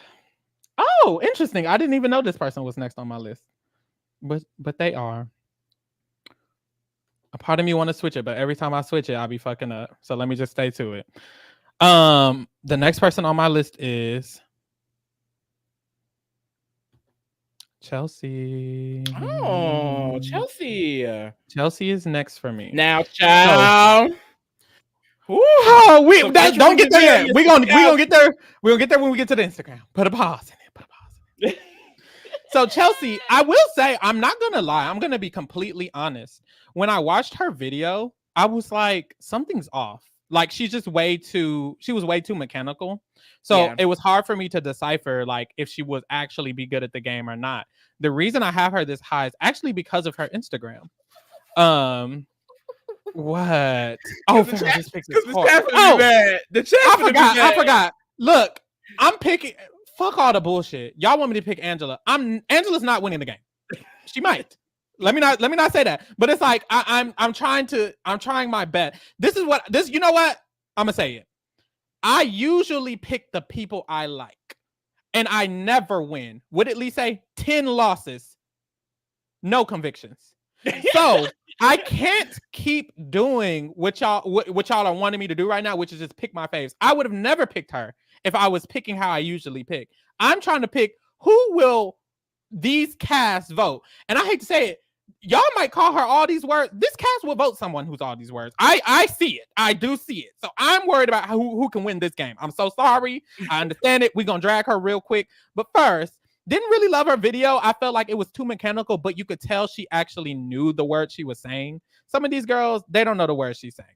Oh, interesting. I didn't even know this person was next on my list. But they are. A part of me want to switch it, but every time I switch it, I'll be fucking up. So let me just stay to it. The next person on my list is Chelsie. Oh, Chelsie. Chelsie is next for me. Now, child. Don't get there yet. We're gonna get there. We're gonna get there when we get to the Instagram. Put a pause in it. So Chelsie, I will say, I'm not gonna lie. I'm gonna be completely honest. When I watched her video, I was like, something's off. Like she was way too mechanical. So it was hard for me to decipher like if she would actually be good at the game or not. The reason I have her this high is actually because of her Instagram. What? Oh, Pharaoh just picked this card. Oh, I forgot. Look, I'm picking. Fuck all the bullshit. Y'all want me to pick Angela? Angela's not winning the game. She might. Let me not say that. But it's like I'm trying my best. You know what? I'm gonna say it. I usually pick the people I like, and I never win. Would at least say 10 losses, no convictions. So I can't keep doing what y'all are wanting me to do right now, which is just pick my faves. I would have never picked her if I was picking how I usually pick. I'm trying to pick who will these casts vote. And I hate to say it, y'all might call her all these words. This cast will vote someone who's all these words. I see it. I do see it. So I'm worried about who can win this game. I'm so sorry. I understand it. We're going to drag her real quick. But first, didn't really love her video. I felt like it was too mechanical, but you could tell she actually knew the words she was saying. Some of these girls, they don't know the words she's saying.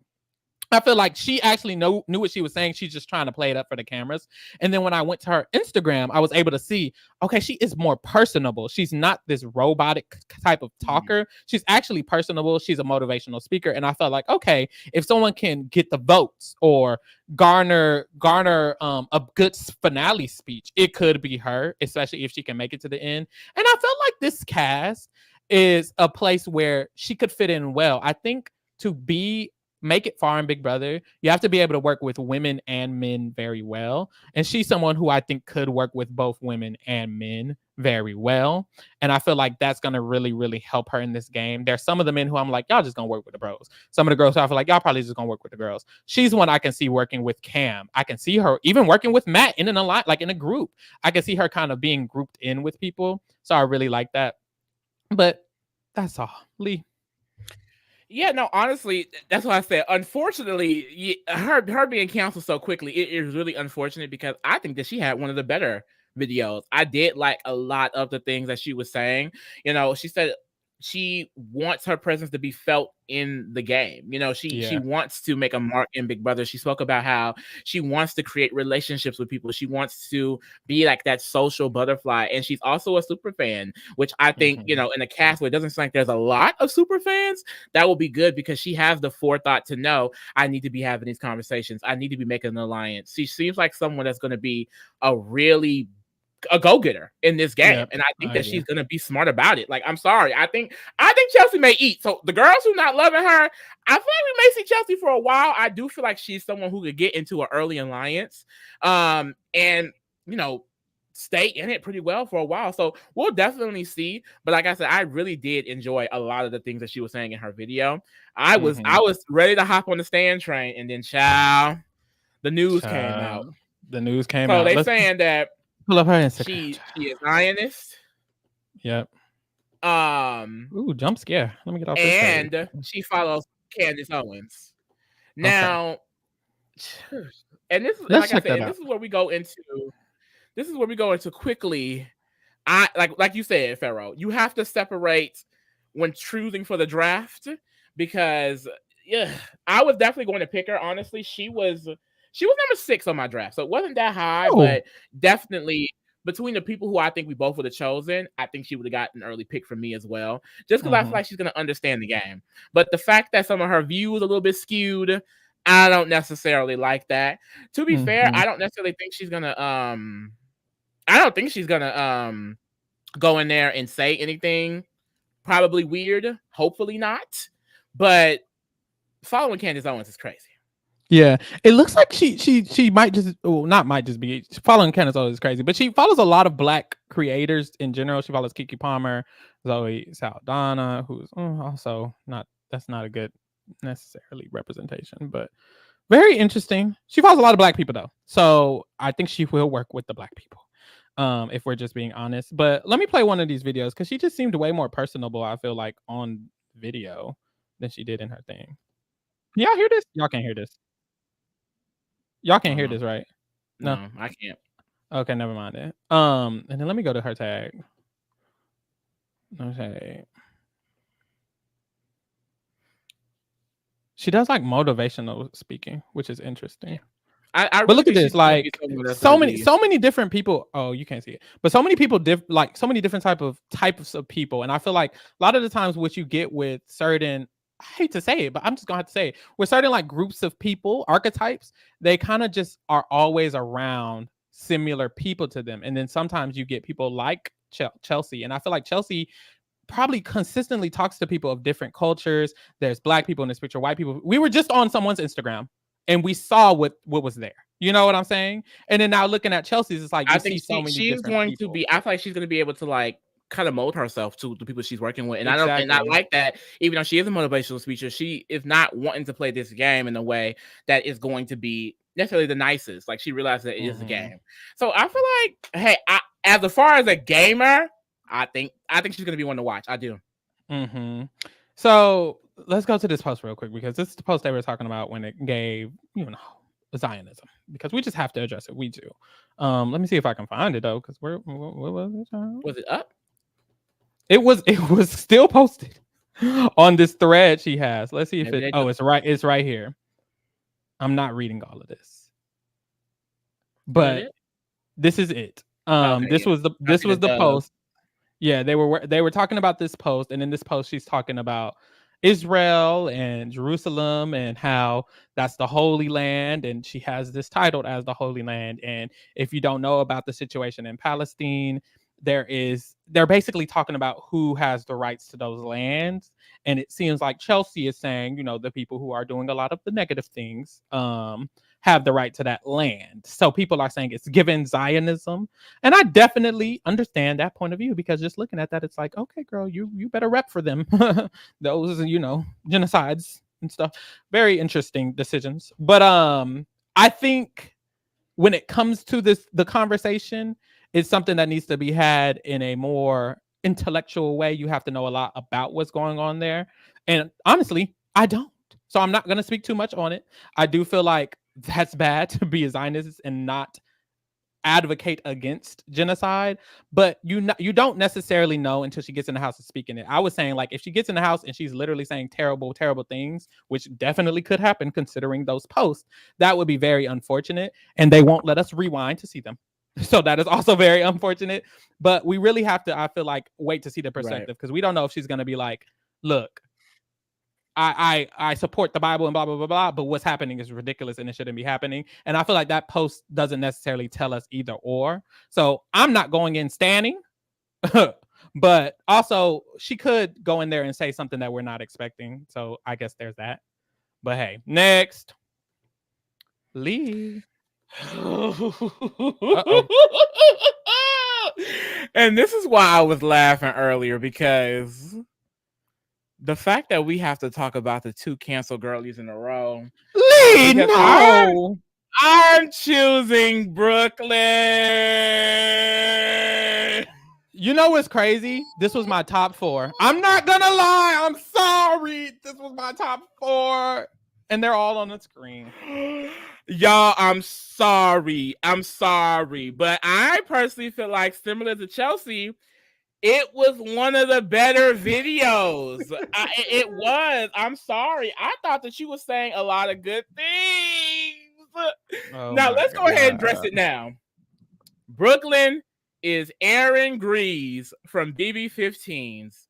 I feel like she actually knew what she was saying. She's just trying to play it up for the cameras. And then when I went to her Instagram, I was able to see, okay, she is more personable. She's not this robotic type of talker. She's actually personable. She's a motivational speaker. And I felt like, okay, if someone can get the votes or garner a good finale speech, it could be her, especially if she can make it to the end. And I felt like this cast is a place where she could fit in well. I think to make it far in Big Brother, you have to be able to work with women and men very well. And she's someone who I think could work with both women and men very well. And I feel like that's going to really, really help her in this game. There's some of the men who I'm like, y'all just going to work with the bros. Some of the girls who I feel like y'all probably just going to work with the girls. She's one I can see working with Cam. I can see her even working with Matt in a group. I can see her kind of being grouped in with people. So I really like that. But that's all. Lee. Yeah, no, honestly, that's what I said. Unfortunately, her being canceled so quickly, it is really unfortunate because I think that she had one of the better videos. I did like a lot of the things that she was saying. You know, she said she wants her presence to be felt in the game. You know, she wants to make a mark in Big Brother. She spoke about how she wants to create relationships with people. She wants to be like that social butterfly. And she's also a super fan, which I think, you know, in a cast where it doesn't seem like there's a lot of super fans, that will be good because she has the forethought to know I need to be having these conversations. I need to be making an alliance. She seems like someone that's going to be a go-getter in this game, and I think that she's gonna be smart about it. Like, I'm sorry, I think Chelsie may eat. So the girls who not loving her, I feel like we may see Chelsie for a while. I do feel like she's someone who could get into an early alliance, and you know, stay in it pretty well for a while. So we'll definitely see. But like I said, I really did enjoy a lot of the things that she was saying in her video. I was ready to hop on the stand train, and then the news came out. The news came out. So they saying that. Pull up her Instagram. She is Zionist. Yep. Ooh, jump scare. Let me get off. And she follows Candace Owens. Now, and this is like I said, this is where we go into. This is where we go into quickly. I like you said, Pharaoh. You have to separate when choosing for the draft because I was definitely going to pick her. Honestly, she was number 6 on my draft, so it wasn't that high, but definitely between the people who I think we both would have chosen, I think she would have gotten an early pick from me as well, just because I feel like she's going to understand the game. But the fact that some of her views a little bit skewed, I don't necessarily like that. To be fair, I don't necessarily think she's going to go in there and say anything probably weird. Hopefully not. But following Candace Owens is crazy. Yeah, it looks like she might just be following Candace Owens is crazy, but she follows a lot of Black creators in general. She follows Keke Palmer, Zoe Saldana, who's also that's not a good necessarily representation, but very interesting. She follows a lot of Black people though, so I think she will work with the Black people. If we're just being honest, but let me play one of these videos because she just seemed way more personable. I feel like on video than she did in her thing. Y'all hear this? Y'all can't hear this. Y'all can't hear this, right? No, I can't. Okay, never mind it. And then let me go to her tag. Okay. She does like motivational speaking, which is interesting. I really but look at this, like so many different people. Oh, you can't see it, but so many people like so many different types of people. And I feel like a lot of the times what you get with certain, I hate to say it, but I'm just gonna have to say it, with certain like groups of people, archetypes, they kind of just are always around similar people to them. And then sometimes you get people like Chelsie, and I feel like Chelsie probably consistently talks to people of different cultures. There's Black people in this picture, white people. We were just on someone's Instagram and we saw what was there. You know what I'm saying? And then now looking at Chelsea's, it's like you see so many she's going people. To be. I feel like she's going to be able to like kind of mold herself to the people she's working with, and exactly. I like that. Even though she is a motivational speaker, she is not wanting to play this game in a way that is going to be necessarily the nicest. Like she realizes that it is a game. So I feel like, hey, as far as a gamer, I think she's going to be one to watch. I do. So let's go to this post real quick, because this is the post they were talking about when it gave, Zionism, because we just have to address it. We do. Let me see if I can find it though, because what was it? Was it up? It was still posted on this thread she has. Let's see if it's right here. I'm not reading all of this, but this is it. This was the post. Yeah, they were talking about this post, and in this post she's talking about Israel and Jerusalem and how that's the Holy Land, and she has this titled as the Holy Land. And if you don't know about the situation in Palestine, they're basically talking about who has the rights to those lands. And it seems like Chelsie is saying, the people who are doing a lot of the negative things have the right to that land. So people are saying it's given Zionism. And I definitely understand that point of view, because just looking at that, it's like, okay, girl, you better rep for them. Those, genocides and stuff. Very interesting decisions. But I think when it comes to the conversation, it's something that needs to be had in a more intellectual way. You have to know a lot about what's going on there. And honestly, I don't. So I'm not going to speak too much on it. I do feel like that's bad to be a Zionist and not advocate against genocide, but you don't necessarily know until she gets in the house and speaking it. I was saying, like, if she gets in the house and she's literally saying terrible things, which definitely could happen considering those posts, that would be very unfortunate, and they won't let us rewind to see them. So that is also very unfortunate. But we really have to, I feel like, wait to see the perspective, because we don't know if she's going to be like, look, I support the Bible and blah, blah, blah, blah, but what's happening is ridiculous and it shouldn't be happening. And I feel like that post doesn't necessarily tell us either or. So I'm not going in standing, but also she could go in there and say something that we're not expecting. So I guess there's that. But hey, next. Lee. And this is why I was laughing earlier, because the fact that we have to talk about the two cancel girlies in a row. Lee, no. I'm choosing Brooklyn. You know what's crazy? This was my top 4. I'm not gonna lie. I'm sorry. This was my top 4. And they're all on the screen. Y'all, I'm sorry. But I personally feel like, similar to Chelsie, it was one of the better videos. It was. I'm sorry. I thought that you were saying a lot of good things. Now, let's go ahead and address it now. Brooklyn is Aaron Greaves from BB15's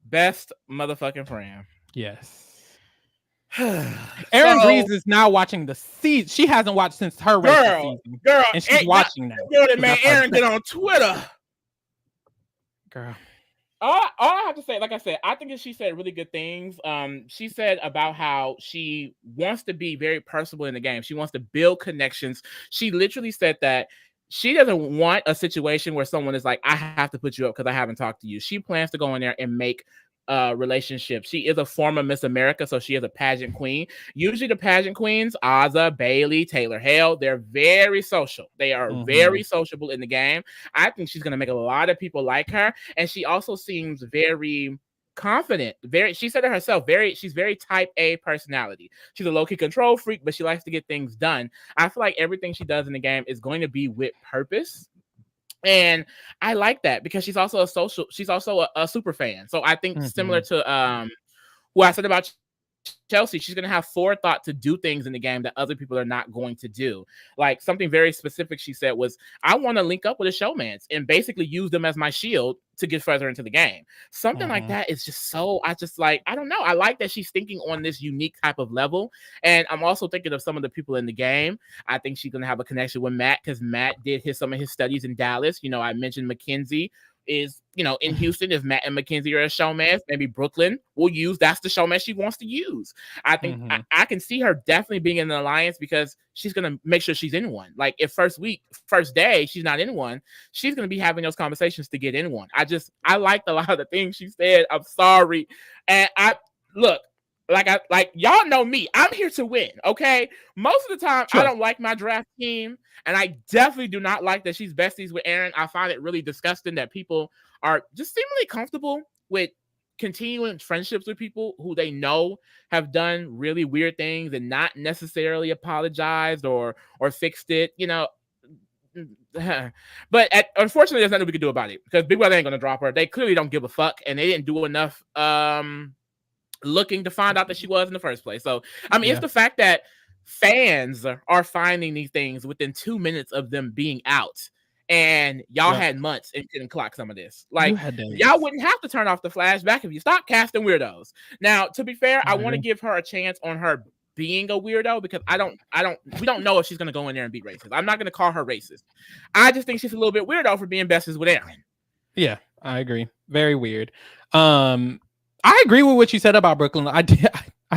best motherfucking friend. Yes. Aaron Greaves is now watching the season. She hasn't watched since her season. Girl, and she's watching now. Girl, that man Aaron get on Twitter. Girl. All I have to say, like I said, I think that she said really good things. She said about how she wants to be very personable in the game. She wants to build connections. She literally said that she doesn't want a situation where someone is like, I have to put you up because I haven't talked to you. She plans to go in there and make relationships. She is a former Miss America, so she is a pageant queen. Usually the pageant queens, Ozza, Bailey, Taylor Hale, they're very social. They are very sociable in the game. I think she's going to make a lot of people like her, and she also seems very confident. She said it herself, she's very type A personality. She's a low-key control freak, but she likes to get things done. I feel like everything she does in the game is going to be with purpose. And I like that, because she's also a super fan. So I think similar to who I said about Chelsie, she's going to have forethought to do things in the game that other people are not going to do. Like something very specific she said was, I want to link up with a showmance and basically use them as my shield to get further into the game. Something like that is just so, I don't know. I like that she's thinking on this unique type of level. And I'm also thinking of some of the people in the game. I think she's going to have a connection with Matt because Matt did some of his studies in Dallas. You know, I mentioned McKenzie is, you know, in Houston. If Matt and McKenzie are a showman, maybe Brooklyn will that's the showman she wants to use. I think I can see her definitely being in an alliance because she's going to make sure she's in one. Like if first day, she's not in one, she's going to be having those conversations to get in one. I liked a lot of the things she said. I'm sorry. And like y'all know me, I'm here to win. Okay. Most of the time, I don't like my draft team, and I definitely do not like that she's besties with Aaron. I find it really disgusting that people are just seemingly comfortable with continuing friendships with people who they know have done really weird things and not necessarily apologized or fixed it, you know. But unfortunately, there's nothing we can do about it because Big Brother ain't gonna drop her. They clearly don't give a fuck, and they didn't do enough looking to find out that she was in the first place. So I mean, it's the fact that fans are finding these things within 2 minutes of them being out, and y'all had months and couldn't clock some of this. Like y'all wouldn't have to turn off the flashback if you stopped casting weirdos. Now, to be fair, I want to give her a chance on her being a weirdo because we don't know if she's gonna go in there and be racist. I'm not gonna call her racist. I just think she's a little bit weirdo for being besties with Aaron. Yeah, I agree. Very weird. I agree with what you said about Brooklyn. I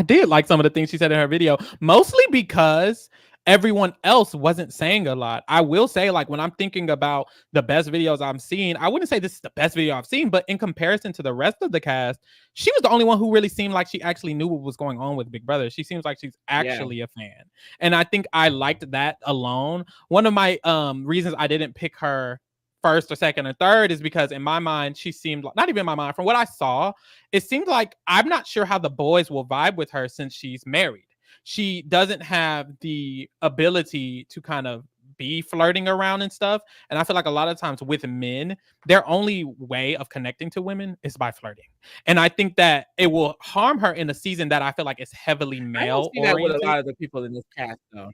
did like some of the things she said in her video, mostly because everyone else wasn't saying a lot. I will say, like, when I'm thinking about the best videos I'm seeing, I wouldn't say this is the best video I've seen, but in comparison to the rest of the cast, she was the only one who really seemed like she actually knew what was going on with Big Brother. She seems like she's actually a fan. And I think I liked that alone. One of my reasons I didn't pick her first or second or third is because in my mind she seemed like, not even in my mind, from what I saw, it seemed like I'm not sure how the boys will vibe with her since she's married. She doesn't have the ability to kind of be flirting around and stuff, and I feel like a lot of times with men, their only way of connecting to women is by flirting, and I think that it will harm her in a season that I feel like is heavily male oriented. I don't see that with a lot of the people in this cast though.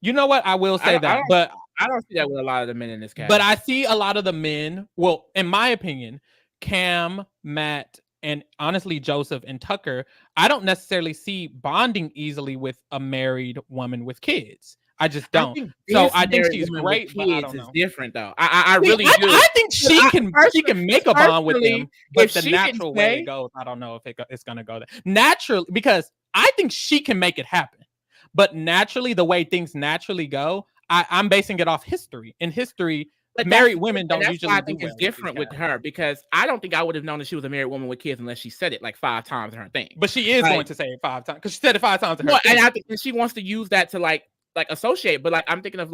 You know what? I will say but I don't see that with a lot of the men in this cast. But I see a lot of the men, well, in my opinion, Cam, Matt, and honestly, Joseph and Tucker, I don't necessarily see bonding easily with a married woman with kids. I just don't. I think she's great, but I don't know. It's different though. I really do. I think she can make a bond with them, but the natural way it goes, I don't know if it's going to go there. Naturally, because I think she can make it happen. But naturally, the way things naturally go, I'm basing it off history. In history, but married women don't usually. I think it's different with her because I don't think I would have known that she was a married woman with kids unless she said it like 5 times in her thing. But she is going to say it 5 times because she said it 5 times in her thing. And I think she wants to use that to like associate. But like I'm thinking of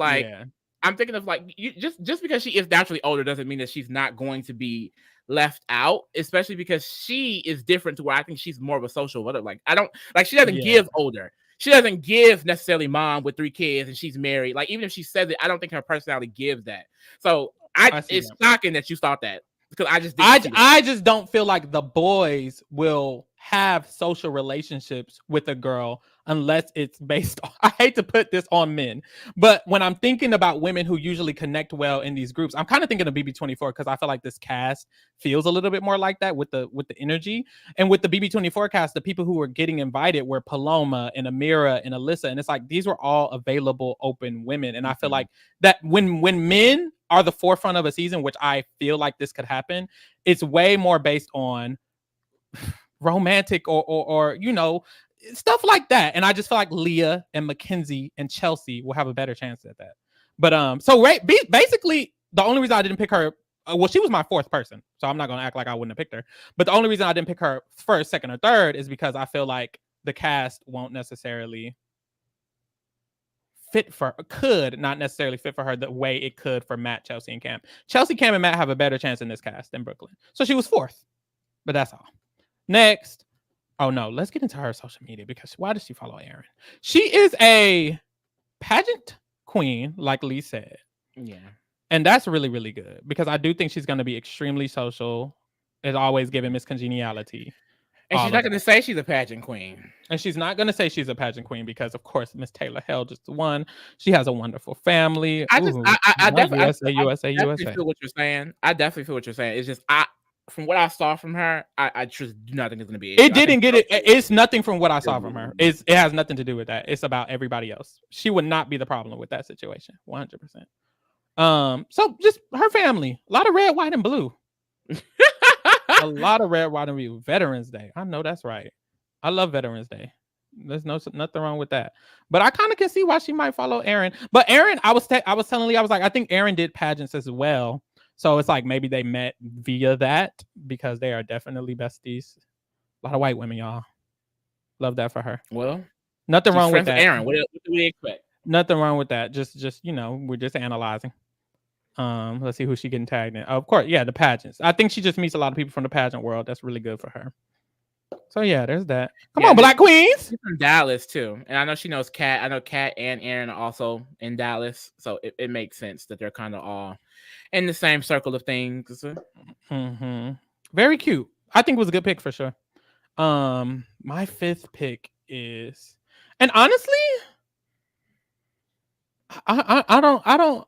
just because she is naturally older doesn't mean that she's not going to be left out, especially because she is different to where I think she's more of a social mother. Like she doesn't give older. She doesn't give necessarily mom with 3 kids and she's married. Like, even if she says it, I don't think her personality gives that. So it's shocking that you thought that because I just don't feel like the boys will have social relationships with a girl unless it's based on, I hate to put this on men, but when I'm thinking about women who usually connect well in these groups, I'm kind of thinking of BB24 because I feel like this cast feels a little bit more like that with the energy. And with the BB24 cast, the people who were getting invited were Paloma and Amira and Alyssa, and it's like these were all available open women. And I feel like that when men are the forefront of a season, which I feel like this could happen, it's way more based on romantic or you know, stuff like that. And I just feel like Leah and McKenzie and Chelsie will have a better chance at that. But so basically the only reason I didn't pick her, well, she was my 4th person, so I'm not gonna act like I wouldn't have picked her, but the only reason I didn't pick her first, second, or third is because I feel like the cast won't necessarily could not necessarily fit for her the way it could for Matt, Chelsie, and Cam. Chelsie, Cam, and Matt have a better chance in this cast than Brooklyn, so she was 4th. But that's all. Next. Oh no, let's get into her social media because why does she follow Aaron? She is a pageant queen, like Lee said. Yeah. And that's really, really good because I do think she's going to be extremely social. It's always giving Miss Congeniality. And she's not going to say she's a pageant queen. And she's not going to say she's a pageant queen because, of course, Miss Taylor Hell just won. She has a wonderful family. I definitely feel what you're saying. I definitely feel what you're saying. It's just from what I saw from her, I just do not think it's going to be. It didn't get it. It's nothing from what I saw from her. It has nothing to do with that. It's about everybody else. She would not be the problem with that situation. 100%. So just her family. A lot of red, white, and blue. A lot of red, white, and blue. Veterans Day. I know that's right. I love Veterans Day. There's nothing wrong with that. But I kind of can see why she might follow Aaron. But Aaron, I was telling Leah, I was like, I think Aaron did pageants as well. So it's like maybe they met via that because they are definitely besties. A lot of white women, y'all. Love that for her. Well, nothing wrong with that. Aaron, what do we expect? Nothing wrong with that. Just we're just analyzing. Let's see who she getting tagged in. Of course, yeah, the pageants. I think she just meets a lot of people from the pageant world. That's really good for her. So yeah, there's that. Come on, Black Queens. She's from Dallas too, and I know she knows Kat. I know Kat and Aaron are also in Dallas, so it makes sense that they're kind of all in the same circle of things. Mm-hmm. Very cute. I think it was a good pick for sure. My fifth pick is, and honestly, I don't.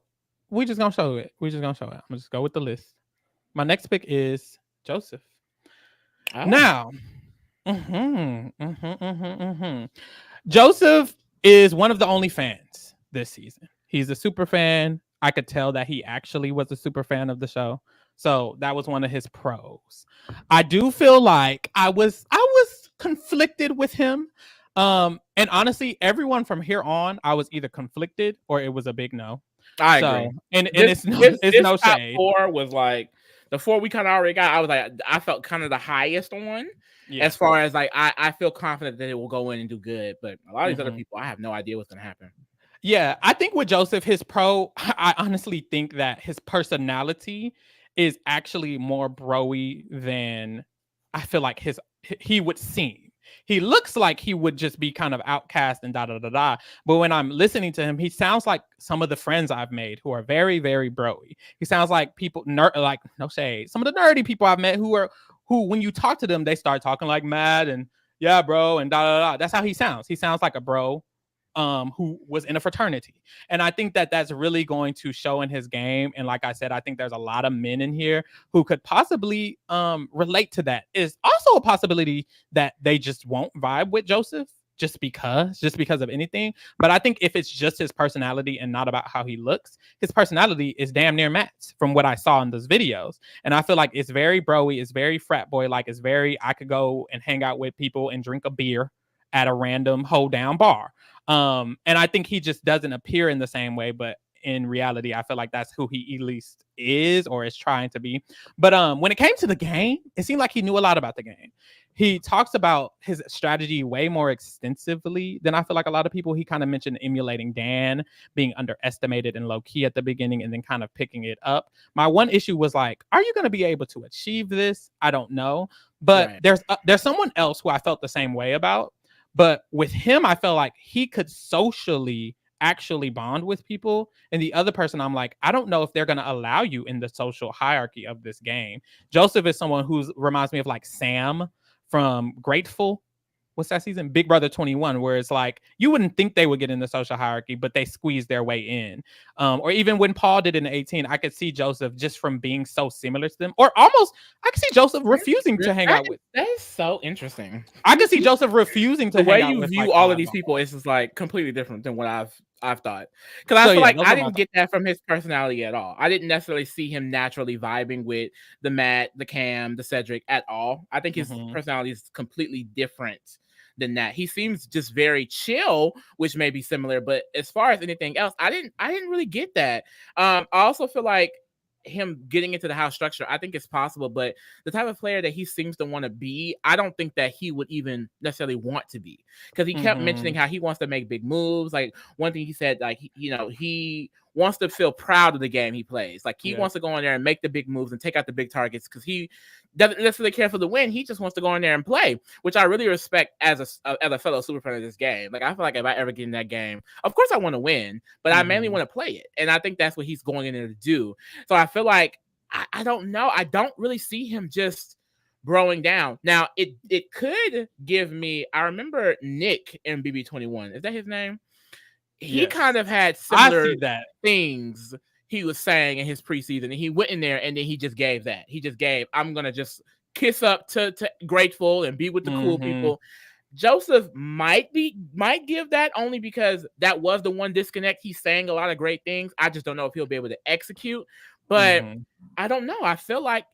We just gonna show it. I'm gonna just go with the list. My next pick is Joseph. Oh. Now, Joseph is one of the only fans this season. He's a super fan. I could tell that he actually was a super fan of the show. So that was one of his pros. I do feel like I was conflicted with him. And honestly, everyone from here on, I was either conflicted or it was a big no. I agree. And it's no shade. 4 was like the 4 we kind of already got. I was like, I felt kind of the highest one as far as like I feel confident that it will go in and do good. But a lot of these other people, I have no idea what's gonna happen. Yeah, I think with Joseph, his pro, I honestly think that his personality is actually more bro-y than I feel like he would seem. He looks like he would just be kind of outcast and da-da-da-da. But when I'm listening to him, he sounds like some of the friends I've made who are very, very bro-y. He sounds like people, like, no shade, some of the nerdy people I've met who when you talk to them, they start talking like mad and yeah, bro, and da-da-da. That's how he sounds. He sounds like a bro who was in a fraternity. And I think that that's really going to show in his game. And like I said, I think there's a lot of men in here who could possibly relate to that. It's also a possibility that they just won't vibe with Joseph just because of anything. But I think if it's just his personality and not about how he looks, his personality is damn near Matt's from what I saw in those videos. And I feel like it's very bro-y, it's very frat boy, like it's very, I could go and hang out with people and drink a beer at a random hold down bar. And I think he just doesn't appear in the same way, but in reality, I feel like that's who he at least is or is trying to be. But when it came to the game, it seemed like he knew a lot about the game. He talks about his strategy way more extensively than I feel like a lot of people. He kind of mentioned emulating Dan, being underestimated and low key at the beginning and then kind of picking it up. My one issue was like, are you going to be able to achieve this? I don't know. But there's someone else who I felt the same way about. But with him, I felt like he could socially actually bond with people. And the other person, I'm like, I don't know if they're going to allow you in the social hierarchy of this game. Joseph is someone who reminds me of like Sam from Grateful. What's that season? Big Brother 21, where it's like, you wouldn't think they would get in the social hierarchy, but they squeeze their way in. Or even when Paul did in 18, I could see Joseph just from being so similar to them. Or almost, I could see Joseph refusing to hang out with. That is so interesting. I could see Joseph refusing to hang out with. The way you view all of these people is just like completely different than what I've thought. Because I feel like I didn't get that from his personality at all. I didn't necessarily see him naturally vibing with the Matt, the Cam, the Cedric at all. I think his personality is completely different than that. He seems just very chill, which may be similar, but as far as anything else, I didn't really get that. I also feel like him getting into the house structure, I think it's possible, but the type of player that he seems to want to be, I don't think that he would even necessarily want to be, because he kept mentioning how he wants to make big moves. Like one thing he said, like, he wants to feel proud of the game he plays. Like he wants to go in there and make the big moves and take out the big targets, because he doesn't necessarily care for the win. He just wants to go in there and play, which I really respect as a fellow super fan of this game. Like I feel like if I ever get in that game, of course I want to win, but I mainly want to play it. And I think that's what he's going in there to do. So I feel like, I don't know. I don't really see him just broing down. Now it could give me. I remember Nick in BB21. Is that his name? He kind of had similar things he was saying in his preseason, and he went in there and then he just gave that. He just gave, I'm gonna just kiss up to Grateful and be with the cool people. Joseph might give that only because that was the one disconnect. He's saying a lot of great things. I just don't know if he'll be able to execute. But I don't know. I feel like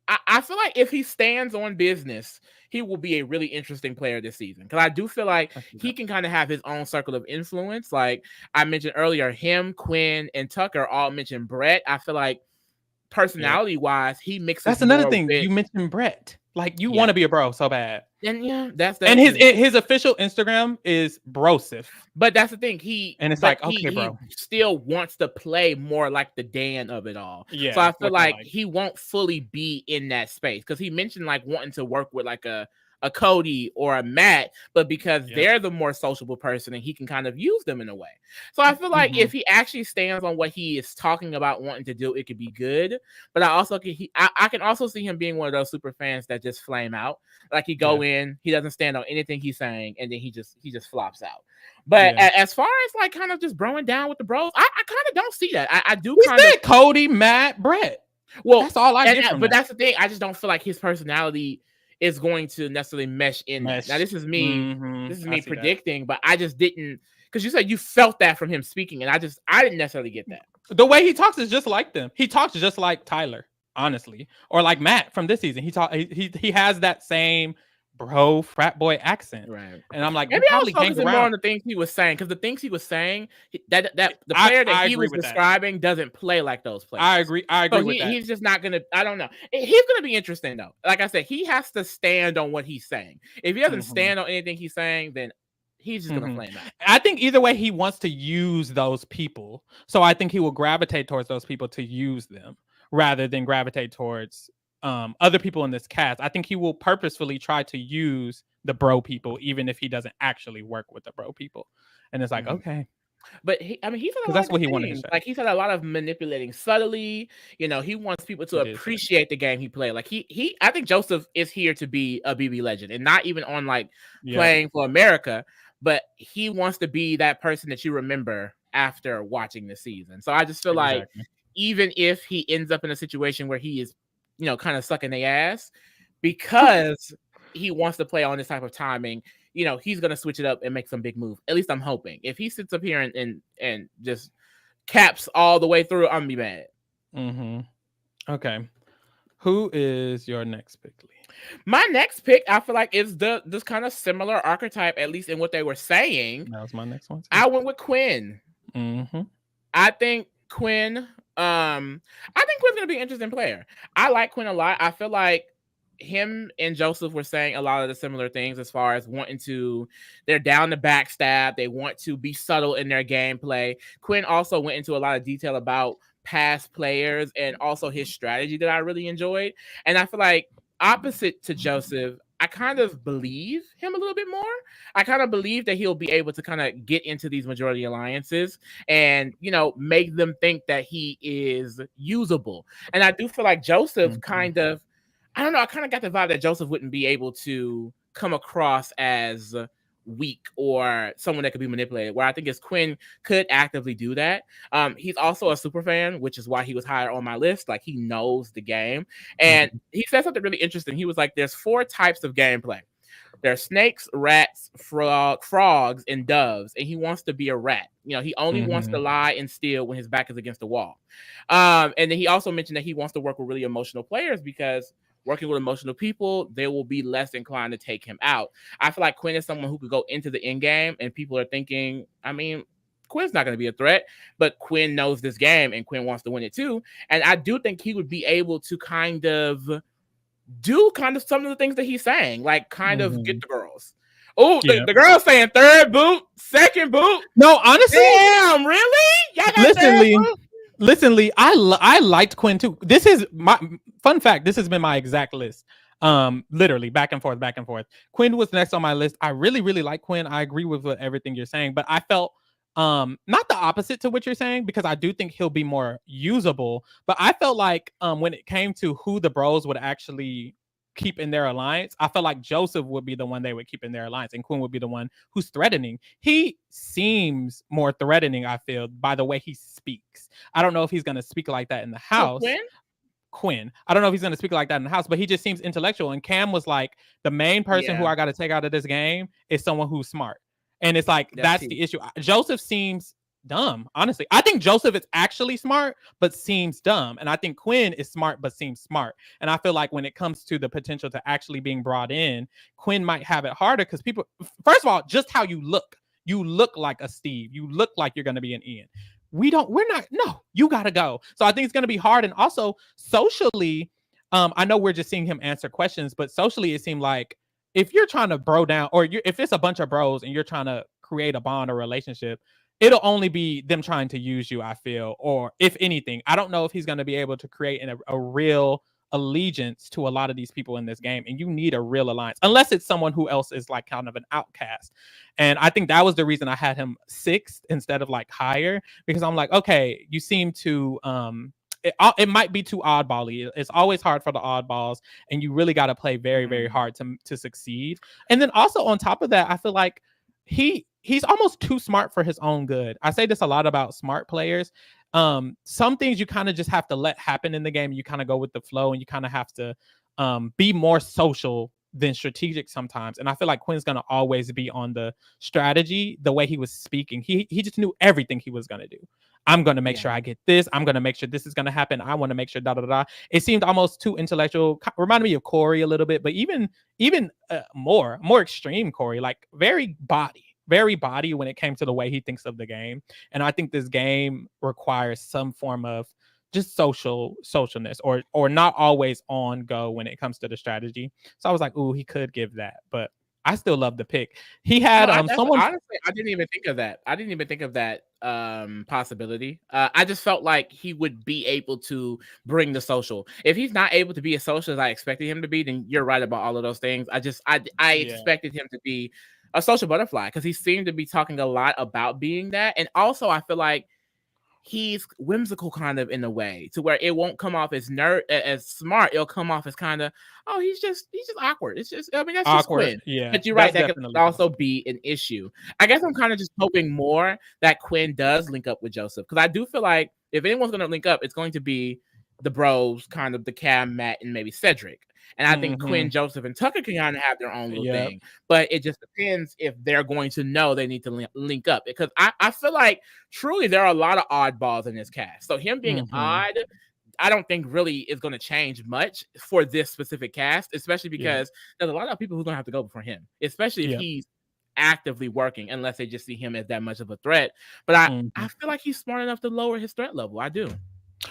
if he stands on business, he will be a really interesting player this season. Because I do feel like he can kind of have his own circle of influence. Like I mentioned earlier, him, Quinn, and Tucker all mentioned Brett. I feel like personality-wise, he mixes. That's another thing. You mentioned Brett. Like you want to be a bro so bad. And that's and his official Instagram is brosif. But that's the thing. He bro. He still wants to play more like the Dan of it all. Yeah. So I feel like he won't fully be in that space because he mentioned like wanting to work with like a Cody or a Matt, but because they're the more sociable person and he can kind of use them in a way. So I feel like if he actually stands on what he is talking about wanting to do, it could be good. But I can also see him being one of those super fans that just flame out. Like he go in, he doesn't stand on anything he's saying, and then he just flops out. But as far as like kind of just broing down with the bros, I kind of don't see that. I do kind of Cody, Matt, Brett. Well, that's all I get from but that's the thing. I just don't feel like his personality is going to necessarily mesh in. Now this is me. This is me predicting, but I just didn't, because you said you felt that from him speaking, and I didn't necessarily get that. The way he talks is just like them. He talks just like Tyler, honestly, or like Matt from this season. He has that same bro frat boy accent, right? And I'm like, maybe I was focusing more on the things he was saying, because the things he was saying, that the player that he was describing doesn't play like those players. I agree with that. He's just not gonna. I don't know. He's gonna be interesting though. Like I said, he has to stand on what he's saying. If he doesn't stand on anything he's saying, then he's just gonna flame out. I think either way, he wants to use those people, so I think he will gravitate towards those people to use them rather than gravitate towards other people in this cast. I think he will purposefully try to use the bro people, even if he doesn't actually work with the bro people. And it's like, okay. But he's had a lot that's what he wanted to say. Like he's had a lot of manipulating subtly. You know, he wants people to appreciate the game he played. Like I think Joseph is here to be a BB legend, and not even on like playing for America, but he wants to be that person that you remember after watching the season. So I just feel like even if he ends up in a situation where he is, kind of sucking their ass, because he wants to play on this type of timing, he's going to switch it up and make some big move. At least I'm hoping. If he sits up here and just caps all the way through, I'm going to be mad. Okay. Who is your next pick, Lee? My next pick, I feel like, is this kind of similar archetype, at least in what they were saying. That was my next one too. I went with Quinn. I think Quinn... I think Quinn's gonna be an interesting player. I like Quinn a lot. I feel like him and Joseph were saying a lot of the similar things as far as they're down to backstab. They want to be subtle in their gameplay. Quinn also went into a lot of detail about past players and also his strategy that I really enjoyed. And I feel like opposite to Joseph, I kind of believe him a little bit more. I kind of believe that he'll be able to kind of get into these majority alliances and, make them think that he is usable. And I do feel like Joseph kind of, I don't know, I kind of got the vibe that Joseph wouldn't be able to come across as weak or someone that could be manipulated, where I think his Quinn could actively do that. He's also a super fan, which is why he was higher on my list. Like, he knows the game. And he said something really interesting. He was like, there's 4 types of gameplay. There's snakes, rats, frogs, and doves. And he wants to be a rat. He only wants to lie and steal when his back is against the wall. And then he also mentioned that he wants to work with really emotional players, because working with emotional people, they will be less inclined to take him out. I feel like Quinn is someone who could go into the end game and people are thinking, Quinn's not going to be a threat, but Quinn knows this game and Quinn wants to win it too. And I do think he would be able to kind of do some of the things that he's saying, like kind of get the girls. Oh, the girl's saying third boot, second boot. No, honestly. Damn, really? Listen, Lee, I liked Quinn too. This is my fun fact. This has been my exact list. Literally back and forth. Quinn was next on my list. I really, really like Quinn. I agree with everything you're saying, but I felt not the opposite to what you're saying, because I do think he'll be more usable. But I felt like when it came to who the bros would actually keep in their alliance, I feel like Joseph would be the one they would keep in their alliance, and Quinn would be the one who's threatening. He seems more threatening, I feel, by the way he speaks. I don't know if he's going to speak like that in the house. Quinn. I don't know if he's going to speak like that in the house, but he just seems intellectual. And Cam was like, the main person who I got to take out of this game is someone who's smart. And it's like, that's the issue. Joseph seems dumb, honestly. I think Joseph is actually smart, but seems dumb. And I think Quinn is smart, but seems smart. And I feel like when it comes to the potential to actually being brought in, Quinn might have it harder because people, first of all, just how you look like a Steve. You look like you're going to be an Ian. You got to go. So I think it's going to be hard. And also socially, I know we're just seeing him answer questions, but socially it seemed like if you're trying to bro down, or if it's a bunch of bros and you're trying to create a bond or relationship, it'll only be them trying to use you, I feel. Or if anything, I don't know if he's going to be able to create a real allegiance to a lot of these people in this game, and you need a real alliance unless it's someone who else is like kind of an outcast. And I think that was the reason I had him 6th instead of like higher, because I'm like, okay, you seem to it might be too oddball-y. It's always hard for the oddballs, and you really got to play very, very hard to succeed. And then also on top of that, I feel like he's almost too smart for his own good. I say this a lot about smart players. Some things you kind of just have to let happen in the game. You kind of go with the flow, and you kind of have to be more social than strategic sometimes. And I feel like Quinn's going to always be on the strategy. The way he was speaking, he just knew everything he was going to do. I'm going to make sure I get this. I'm going to make sure this is going to happen. I want to make sure It seemed almost too intellectual. Reminded me of Corey a little bit, but even more extreme Corey, like very body when it came to the way he thinks of the game. And I think this game requires some form of just socialness, or not always on go when it comes to the strategy. So I was like, ooh, he could give that, but I still love the pick. He had someone. Honestly, I didn't even think of that. Possibility. I just felt like he would be able to bring the social. If he's not able to be as social as I expected him to be, then you're right about all of those things. I expected him to be a social butterfly, because he seemed to be talking a lot about being that. And also I feel like he's whimsical kind of in a way to where it won't come off as as smart. It'll come off as kind of, oh, he's just awkward. It's just, I mean, that's awkward. Just Quinn. Yeah, but you're right. That could also be an issue. I guess I'm kind of just hoping more that Quinn does link up with Joseph, because I do feel like if anyone's going to link up, it's going to be the bros, kind of the Cam, Matt, and maybe Cedric. And I think Quinn, Joseph, and Tucker can kind of have their own little thing. But it just depends if they're going to know they need to link up. Because I feel like truly there are a lot of oddballs in this cast. So him being odd, I don't think really is going to change much for this specific cast, especially because there's a lot of people who are going to have to go before him, especially if he's actively working, unless they just see him as that much of a threat. But I feel like he's smart enough to lower his threat level. I do.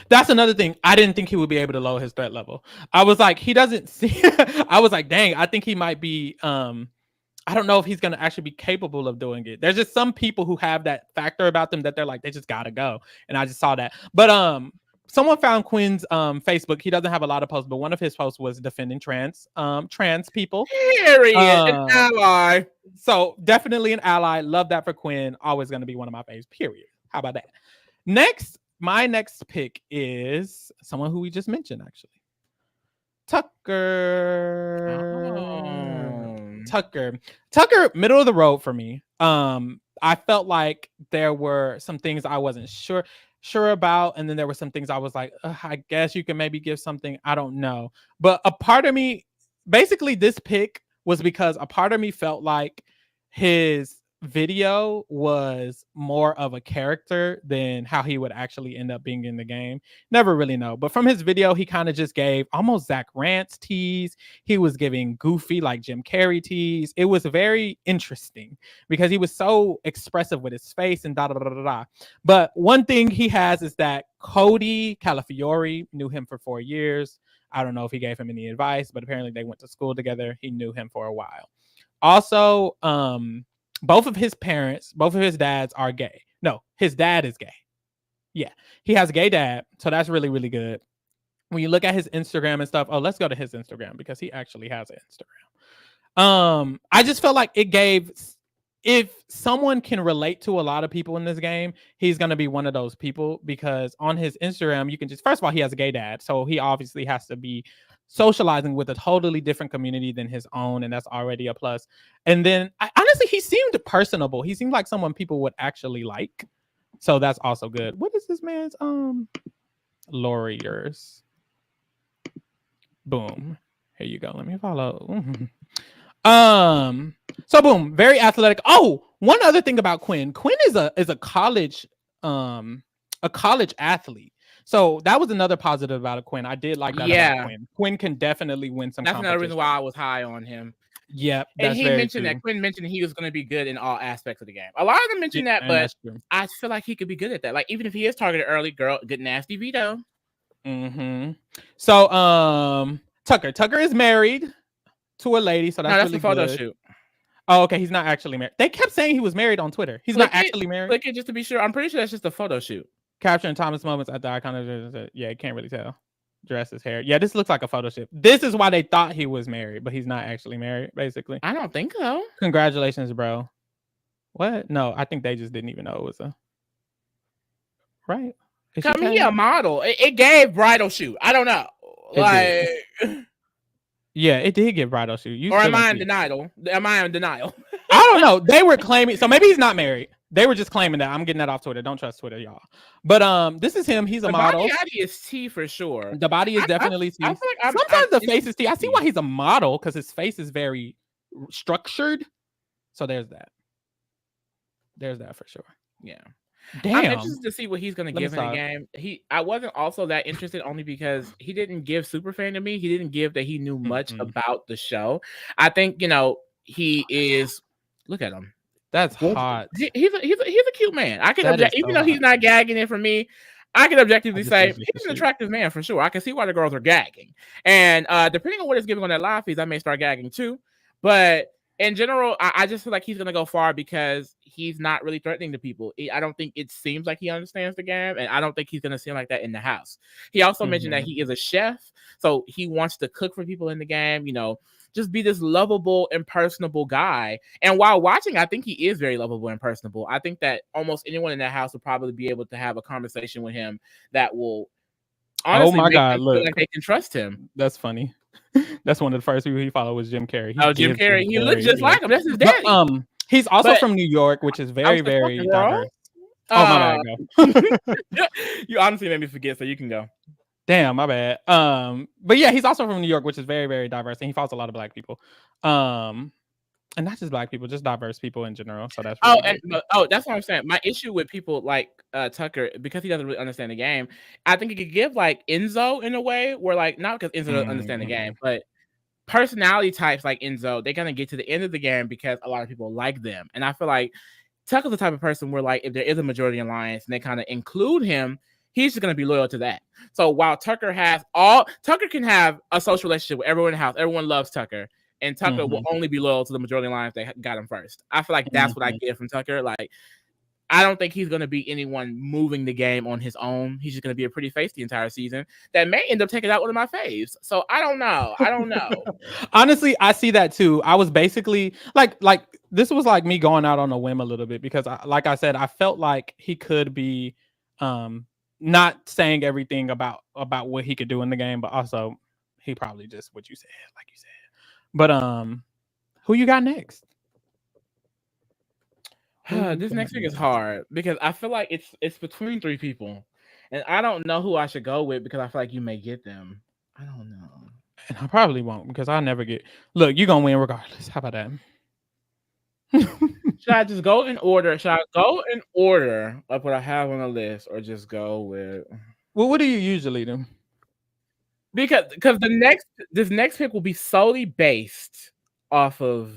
That's another thing. I didn't think he would be able to lower his threat level. I was like, he doesn't see. I was like, dang, I think he might be. I don't know if he's going to actually be capable of doing it. There's just some people who have that factor about them that they're like, they just got to go. And I just saw that. But someone found Quinn's Facebook. He doesn't have a lot of posts, but one of his posts was defending trans people. Period. An ally. So definitely an ally. Love that for Quinn. Always going to be one of my faves. Period. How about that? My next pick is someone who we just mentioned, actually. Tucker, middle of the road for me. I felt like there were some things I wasn't sure about, and then there were some things I was like, I guess you can maybe give something. I don't know. But a part of me, basically this pick was because a part of me felt like his video was more of a character than how he would actually end up being in the game. Never really know. But from his video, he kind of just gave almost Zach Rance tease. He was giving goofy like Jim Carrey tease. It was very interesting because he was so expressive with his face and da da da da da. But one thing he has is that Cody Calafiore knew him for 4 years. I don't know if he gave him any advice, but apparently they went to school together. He knew him for a while. Also, both of his dads are gay. No, his dad is gay. Yeah, he has a gay dad. So that's really, really good. When you look at his Instagram and stuff, let's go to his Instagram because he actually has an Instagram. I just felt like it gave, if someone can relate to a lot of people in this game, he's going to be one of those people, because on his Instagram, you can just, first of all, he has a gay dad. So he obviously has to be socializing with a totally different community than his own, and that's already a plus. And then honestly, he seemed personable. He seemed like someone people would actually like. So that's also good. What is this man's Lawyers? Boom. Here you go. Let me follow. So boom, very athletic. Oh, one other thing about Quinn. Quinn is a college athlete. So that was another positive about Quinn. I did like that about Quinn. Quinn can definitely win some. That's another reason why I was high on him. Yep. And he mentioned that Quinn mentioned he was going to be good in all aspects of the game. A lot of them mentioned that, but I feel like he could be good at that. Like even if he is targeted early, girl, good nasty veto. So Tucker is married to a lady, so that's really a photo good. shoot. Oh, okay. He's not actually married. They kept saying he was married on Twitter. He's not actually married. Click it just to be sure. I'm pretty sure that's just a photo shoot. Capturing Thomas moments at the icon. Yeah, you can't really tell. Dress his hair. Yeah, this looks like a photo shoot. This is why they thought he was married, but he's not actually married, basically. I don't think so. Congratulations, bro. What? No, I think they just didn't even know it was a... Right? I mean, he a model. It gave bridal shoot. I don't know. Yeah, it did give bridal shoot. Or am I in denial? I don't know. They were claiming... So maybe he's not married. They were just claiming that. I'm getting that off Twitter. Don't trust Twitter, y'all. But this is him. He's a model. The body is T for sure. The body is definitely T. Sometimes the face is T. I see why he's a model, because his face is very structured. So there's that. There's that for sure. Yeah. Damn. I'm interested to see what he's going to give in the game. I wasn't also that interested only because he didn't give Superfan to me. He didn't give that he knew much about the show. I think, he is... Look at him. That's hot. He's a cute man. I can even though he's not gagging it for me, I can objectively say he's an attractive man for sure. I can see why the girls are gagging. And depending on what it's giving on that live feed, I may start gagging too. But in general, I just feel like he's gonna go far because he's not really threatening to people. I don't think it seems like he understands the game, and I don't think he's gonna seem like that in the house. He also mentioned that he is a chef, so he wants to cook for people in the game. Just be this lovable and personable guy. And while watching, I think he is very lovable and personable. I think that almost anyone in that house will probably be able to have a conversation with him that will honestly make them feel like they can trust him. That's funny. That's one of the first people he followed was Jim Carrey. Jim Carrey. He looks just like him. That's his daddy. But, he's also from New York, which is very, very diverse. My bad. Go. You honestly made me forget, so you can go. Damn, my bad. But yeah, he's also from New York, which is very, very diverse, and he follows a lot of Black people. And not just Black people, just diverse people in general. So that's that's what I'm saying. My issue with people like Tucker, because he doesn't really understand the game, I think he could give like Enzo in a way where not because Enzo doesn't understand the game, but personality types like Enzo, they're gonna get to the end of the game because a lot of people like them. And I feel like Tucker's the type of person where if there is a majority alliance and they kind of include him, he's just going to be loyal to that. So while Tucker can have a social relationship with everyone in the house. Everyone loves Tucker. And Tucker will only be loyal to the majority alliance that got him first. I feel like that's what I get from Tucker. I don't think he's going to be anyone moving the game on his own. He's just going to be a pretty face the entire season that may end up taking out one of my faves. So I don't know. Honestly, I see that too. I was basically like this was like me going out on a whim a little bit because like I said, I felt like he could be not saying everything about what he could do in the game, but also he probably just what you said, like you said. But who you got next? This next week is hard because I feel like it's between three people, and I don't know who I should go with because I feel like you may get them. I don't know, and I probably won't because I never get. Look, you're gonna win regardless. How about that? Should I just go in order? Should I go in order of what I have on the list, or just go with? Well, what do you usually do? Because this next pick will be solely based off of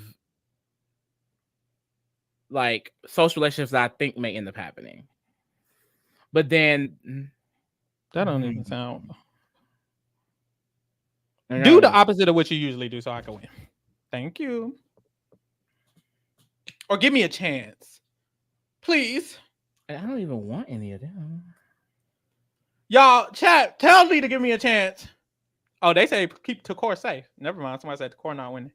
like social relationships that I think may end up happening. But then that don't even sound. Do the opposite of what you usually do so I can win. Thank you. Or give me a chance. Please. I don't even want any of them. Y'all, chat, tell Lee to give me a chance. Oh, they say keep Tor safe. Never mind. Somebody said Tor not winning.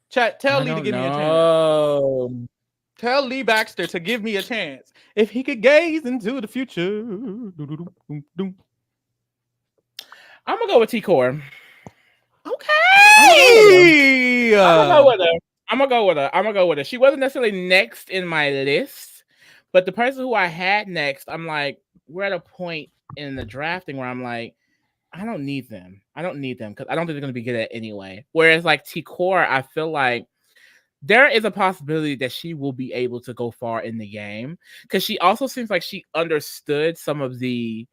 Chat, tell Lee to give me a chance. Tell Lee Baxter to give me a chance. If he could gaze into the future. I'm gonna go with T-Core. Okay. I'm gonna go with her. She wasn't necessarily next in my list, but the person who I had next, I'm like, we're at a point in the drafting where I'm like, I don't need them because I don't think they're gonna be good at it anyway. Whereas like T-Core, I feel like there is a possibility that she will be able to go far in the game because she also seems like she understood some of the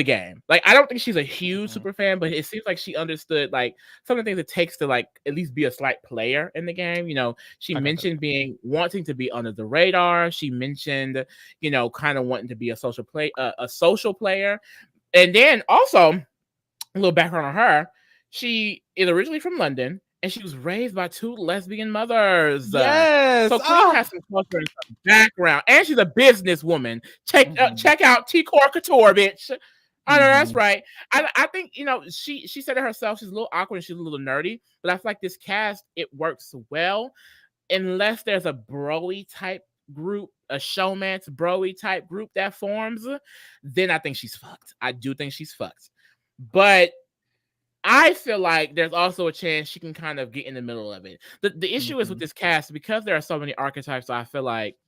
game. Like, I don't think she's a huge super fan, but it seems like she understood like some of the things it takes to like at least be a slight player in the game. You know, she mentioned wanting to be under the radar. She mentioned, you know, kind of wanting to be a social player. And then also a little background on her. She is originally from London. And she was raised by 2 lesbian mothers. Yes. So Quinn has some culture and some background. And she's a businesswoman. Check out T-Core Couture, bitch. I know that's right. I think, you know, she said it herself. She's a little awkward and she's a little nerdy. But I feel like this cast, it works well. Unless there's a broy type group, a showmance broy type group that forms, then I think she's fucked. I do think she's fucked. But I feel like there's also a chance she can kind of get in the middle of it. The issue is with this cast, because there are so many archetypes, I feel like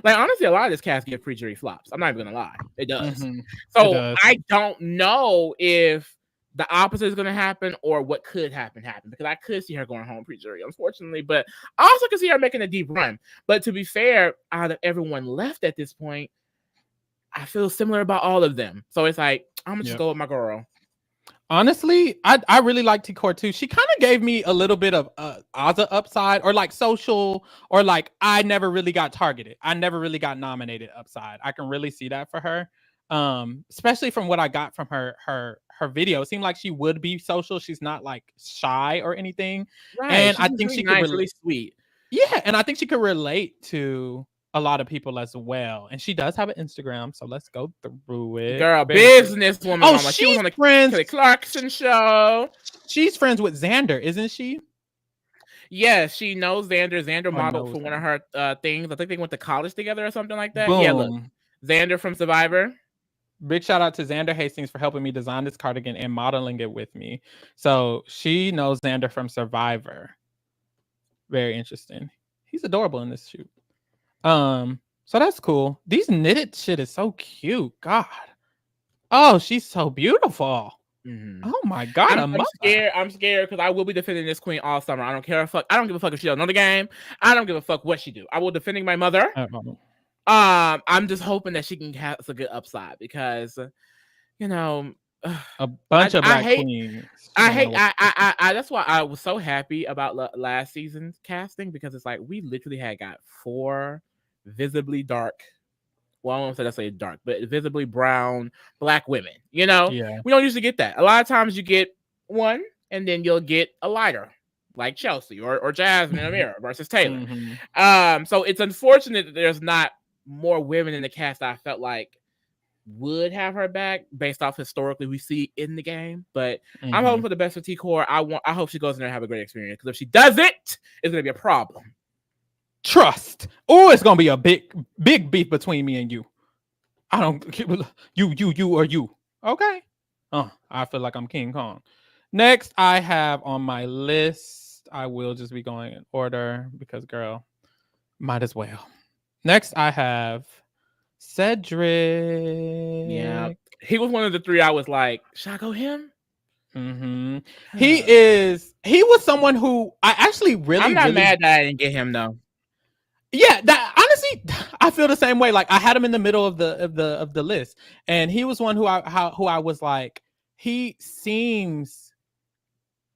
honestly, a lot of this cast get pre-jury flops. I'm not even gonna lie. It does. So I don't know if the opposite is gonna happen or what could happen, because I could see her going home pre-jury, unfortunately. But I also could see her making a deep run. But to be fair, out of everyone left at this point, I feel similar about all of them. So it's like, I'm gonna just go with my girl. Honestly, I really like T-Core too. She kind of gave me a little bit of Azah upside, or like social, or like I never really got targeted. I never really got nominated upside. I can really see that for her. Especially from what I got from her video. It seemed like she would be social. She's not like shy or anything. Right. And I think she could could really sweet. Yeah, and I think she could relate to a lot of people as well. And she does have an Instagram, so let's go through it. Girl, businesswoman. Oh, mama. She was on the Kelly Clarkson show. She's friends with Xander, isn't she? Yeah, she knows Xander. Xander modeled for one of her things. I think they went to college together or something like that. Boom. Yeah, look. Xander from Survivor. Big shout out to Xander Hastings for helping me design this cardigan and modeling it with me. So she knows Xander from Survivor. Very interesting. He's adorable in this shoot. So that's cool. These knitted shit is so cute. God. Oh, she's so beautiful. Oh my God. I'm scared because I will be defending this queen all summer. I don't give a fuck if she don't know the game. I don't give a fuck what she do. I will defending my mother. I'm just hoping that she can have a good upside, because you know, a bunch of black queens. That's why I was so happy about last season's casting, because it's like we literally got 4 visibly dark, well, I won't say necessarily dark, but visibly brown black women. You know, we don't usually get that. A lot of times you get one, and then you'll get a lighter, like Chelsie or Jasmine and Amira versus Taylor. So it's unfortunate that there's not more women in the cast I felt like would have her back based off historically we see in the game. But I'm hoping for the best for T-Core. I hope she goes in there and have a great experience, because if she does it, it's gonna be a problem. Trust. Oh, it's gonna be a big beef between me and you. I don't you or you. Okay. I feel like I'm King Kong. Next, I have on my list, I will just be going in order because girl, might as well. Next, I have Cedric. Yeah. He was one of the 3 I was like, should I go him? He was someone who I actually I'm not mad that I didn't get him though. Yeah, that honestly, I feel the same way. Like I had him in the middle of the list, and he was one who I was like, he seems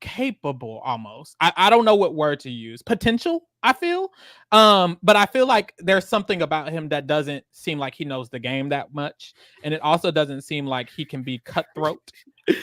capable almost. I don't know what word to use. Potential, I feel. But I feel like there's something about him that doesn't seem like he knows the game that much, and it also doesn't seem like he can be cutthroat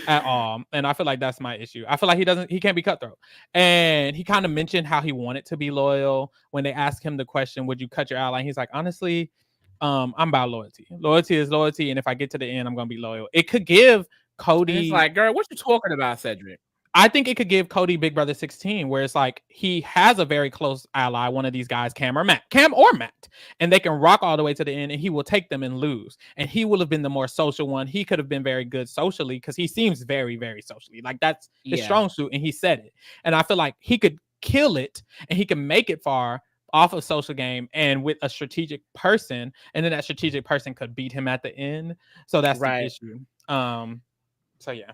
at all. And I feel like that's my issue. I feel like he can't be cutthroat. And he kind of mentioned how he wanted to be loyal when they asked him the question, would you cut your ally? He's like, honestly, I'm about loyalty. Loyalty is loyalty, and if I get to the end, I'm gonna be loyal. It could give Cody. And it's like, girl, what you talking about, Cedric? I think it could give Cody Big Brother 16, where it's like he has a very close ally, one of these guys, Cam or Matt, and they can rock all the way to the end, and he will take them and lose. And he will have been the more social one. He could have been very good socially because he seems very, very socially. Like that's his strong suit, and he said it. And I feel like he could kill it, and he can make it far off of social game and with a strategic person, and then that strategic person could beat him at the end. So that's the issue. So yeah.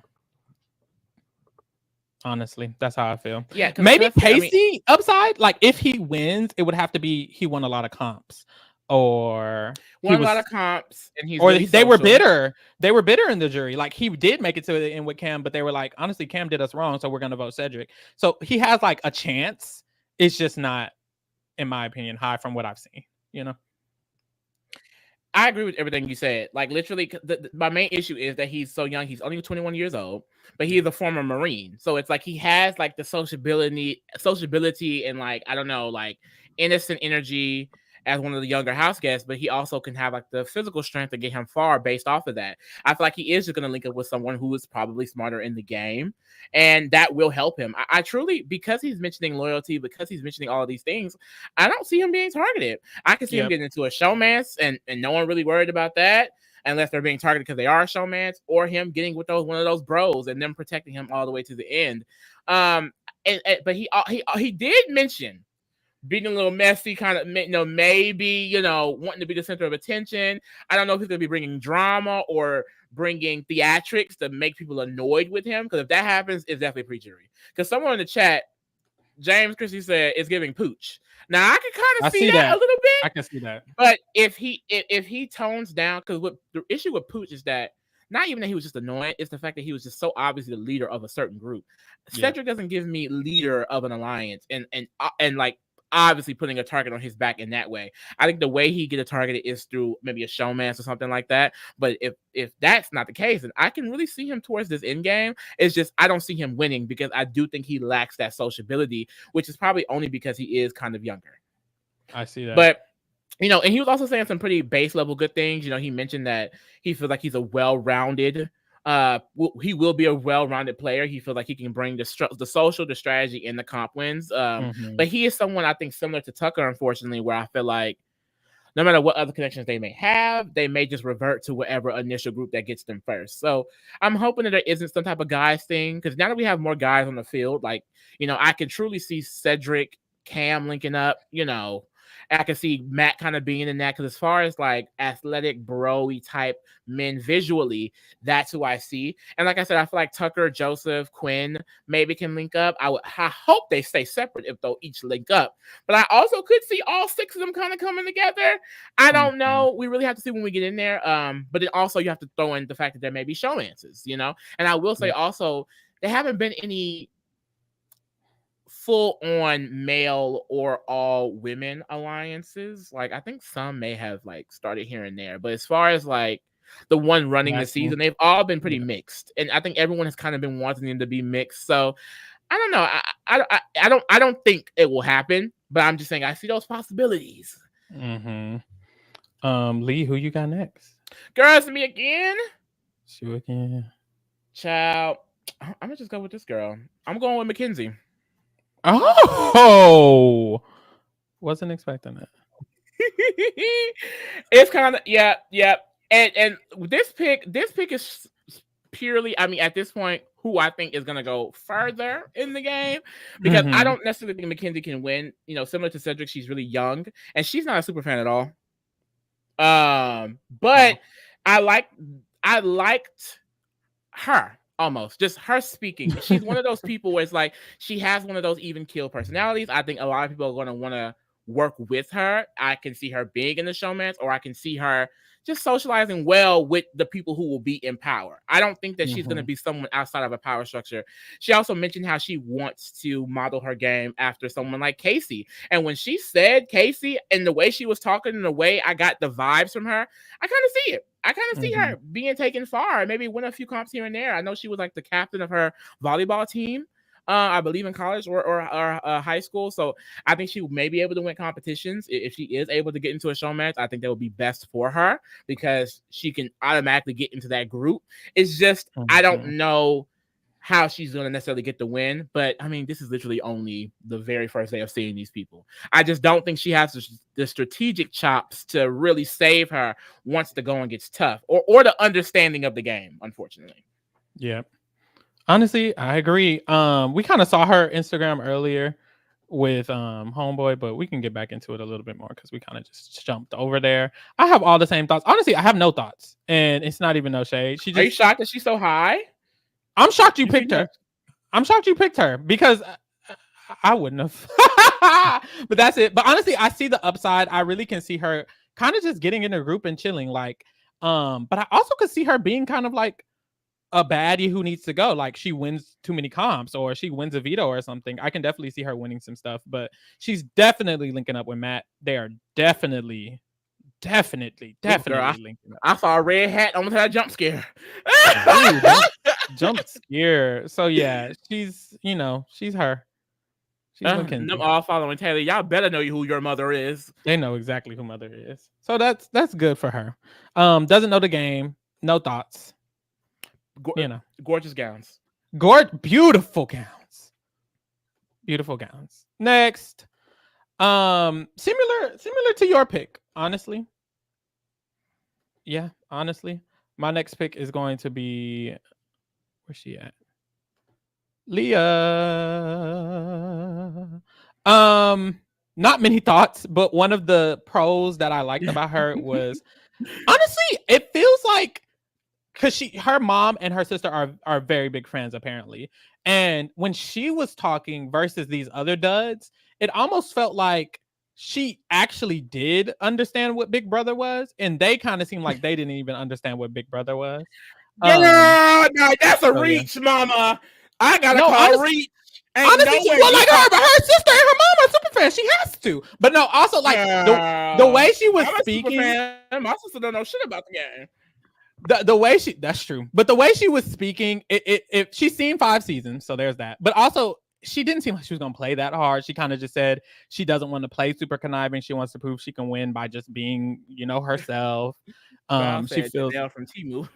Honestly, that's how I feel. Yeah, maybe Casey upside. Like if he wins, it would have to be he won a lot of comps, or won a lot of comps, and he's or really they were bitter. They were bitter in the jury. Like he did make it to the end with Cam, but they were like, honestly, Cam did us wrong, so we're gonna vote Cedric. So he has like a chance. It's just not, in my opinion, high from what I've seen. You know. I agree with everything you said. Like literally, my main issue is that he's so young. He's only 21 years old, but he's a former Marine. So it's like he has like the sociability, and like I don't know, like innocent energy as one of the younger house guests. But he also can have like the physical strength to get him far based off of that. I feel like he is just going to link up with someone who is probably smarter in the game, and that will help him. I truly, because he's mentioning loyalty, because he's mentioning all of these things, I don't see him being targeted. I can see him getting into a showmance, and no one really worried about that unless they're being targeted because they are a showmance, or him getting with one of those bros and them protecting him all the way to the end. But he did mention being a little messy, kind of, maybe, wanting to be the center of attention. I don't know if he's going to be bringing drama or bringing theatrics to make people annoyed with him, because if that happens, it's definitely pre-jury. Because someone in the chat, James Christie, said it's giving Pooch. Now I can kind of see that a little bit. I can see that. But if he tones down, because what the issue with Pooch is that not even that he was just annoying, it's the fact that he was just so obviously the leader of a certain group. Cedric doesn't give me leader of an alliance, and like obviously putting a target on his back in that way. I think the way he get a target is through maybe a showmance or something like that. But if that's not the case, then I can really see him towards this end game. It's just I don't see him winning, because I do think he lacks that sociability, which is probably only because he is kind of younger. I see that. But and he was also saying some pretty base level good things. He mentioned that he feels like he's a well-rounded he will be a well-rounded player. He feels like he can bring the social, the strategy, and the comp wins. But he is someone, I think, similar to Tucker, unfortunately, where I feel like no matter what other connections they may have, they may just revert to whatever initial group that gets them first. So I'm hoping that there isn't some type of guys thing, because now that we have more guys on the field, like, I can truly see Cedric, Cam linking up, I can see Matt kind of being in that, because as far as like athletic, bro-y type men visually, that's who I see. And like I said, I feel like Tucker, Joseph, Quinn maybe can link up. I hope they stay separate if they'll each link up. But I also could see all 6 of them kind of coming together. I don't know. We really have to see when we get in there. But then also you have to throw in the fact that there may be showmances, And I will say also, there haven't been any full-on male or all women alliances. Like I think some may have like started here and there, but as far as like the one running the season, they've all been pretty mixed, and I think everyone has kind of been wanting them to be mixed. So I don't know. I don't think it will happen, but I'm just saying I see those possibilities. Lee, who you got next? Girls, me again. You again. Child, I'm gonna just go with this girl. I'm going with McKenzie. Oh, wasn't expecting that. It's kind of yeah. And this pick is purely, I mean, at this point, who I think is gonna go further in the game, because I don't necessarily think McKenzie can win. Similar to Cedric, she's really young and she's not a super fan at all. But I liked her. Almost just her speaking. She's one of those people where it's like she has one of those even keel personalities. I think a lot of people are going to want to work with her. I can see her being in the showmance, or I can see her just socializing well with the people who will be in power. I don't think that she's going to be someone outside of a power structure. She also mentioned how she wants to model her game after someone like Casey. And when she said Casey, and the way she was talking and the way I got the vibes from her, I kind of see it. I kind of see her being taken far, maybe win a few comps here and there. I know she was like the captain of her volleyball team, I believe in college or high school. So I think she may be able to win competitions. If she is able to get into a showmatch, I think that would be best for her, because she can automatically get into that group. It's just, I don't know how she's going to necessarily get the win. But I mean, this is literally only the very first day of seeing these people. I just don't think she has the strategic chops to really save her once the going gets tough, or the understanding of the game, unfortunately. Yeah. Honestly, I agree. We kind of saw her Instagram earlier with Homeboy, but we can get back into it a little bit more because we kind of just jumped over there. I have all the same thoughts. Honestly, I have no thoughts, and it's not even no shade. Are you shocked that she's so high? I'm shocked you picked her. I'm shocked you picked her because I wouldn't have. But that's it. But honestly, I see the upside. I really can see her kind of just getting in a group and chilling. Like, but I also could see her being kind of like a baddie who needs to go. Like she wins too many comps or she wins a veto or something. I can definitely see her winning some stuff, but she's definitely linking up with Matt. They are definitely linking up. I saw a red hat on that jump scare. Jump scare. So yeah, she's her. She's McKenzie. Them all following Taylor. Y'all better know who your mother is. They know exactly who mother is. So that's good for her. Doesn't know the game. No thoughts. Gorgeous gowns. Beautiful gowns. Beautiful gowns. Next. Similar to your pick, honestly. Yeah, honestly. My next pick is going to be, where's she at? Leah. Not many thoughts, but one of the pros that I liked about her was, honestly, it feels like, because her mom and her sister are very big friends apparently, and when she was talking versus these other duds, it almost felt like she actually did understand what Big Brother was, and they kind of seemed like they didn't even understand what Big Brother was. No, that's a reach, Mama. I gotta call reach. Honestly, she was like her, but her sister and her mom are super fans. She has to. But no, also like the way she was speaking. My sister don't know shit about the game. The way that's true, but the way she was speaking, it she's seen 5 seasons, so there's that. But also, she didn't seem like she was gonna play that hard. She kind of just said she doesn't want to play super conniving. She wants to prove she can win by just being, herself. She feels from Temu.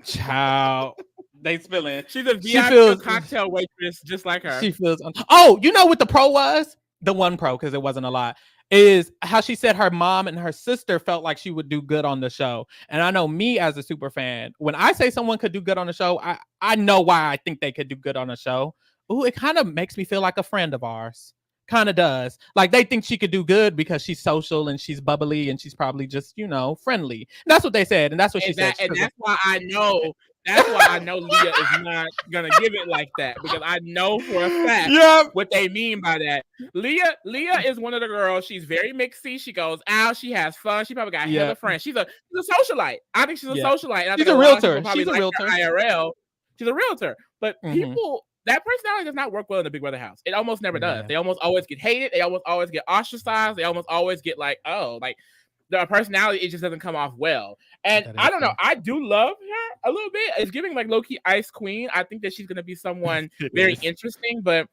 Child, they spilling. She's a VIP cocktail waitress, just like her. She feels. Oh, you know what the pro was? The one pro, because it wasn't a lot. Is how she said her mom and her sister felt like she would do good on the show. And I know me as a super fan, when I say someone could do good on the show, I know why I think they could do good on the show. Ooh, it kind of makes me feel like a friend of ours. Kind of does. Like they think she could do good because she's social and she's bubbly and she's probably just, friendly. And that's what they said. And that's what she said. And that's why I know. That's why I know Leah is not gonna give it like that, because I know for a fact what they mean by that. Leah is one of the girls. She's very mixy. She goes out. She has fun. She probably got hella friends. She's a socialite. I think she's a socialite. And I she's a realtor. She's a realtor. IRL. She's a realtor. But people, that personality does not work well in the Big Brother house. It almost never does. They almost always get hated. They almost always get ostracized. They almost always get like, the personality, it just doesn't come off well. And I don't know. I do love her a little bit. It's giving like low-key Ice Queen. I think that she's going to be someone very interesting. But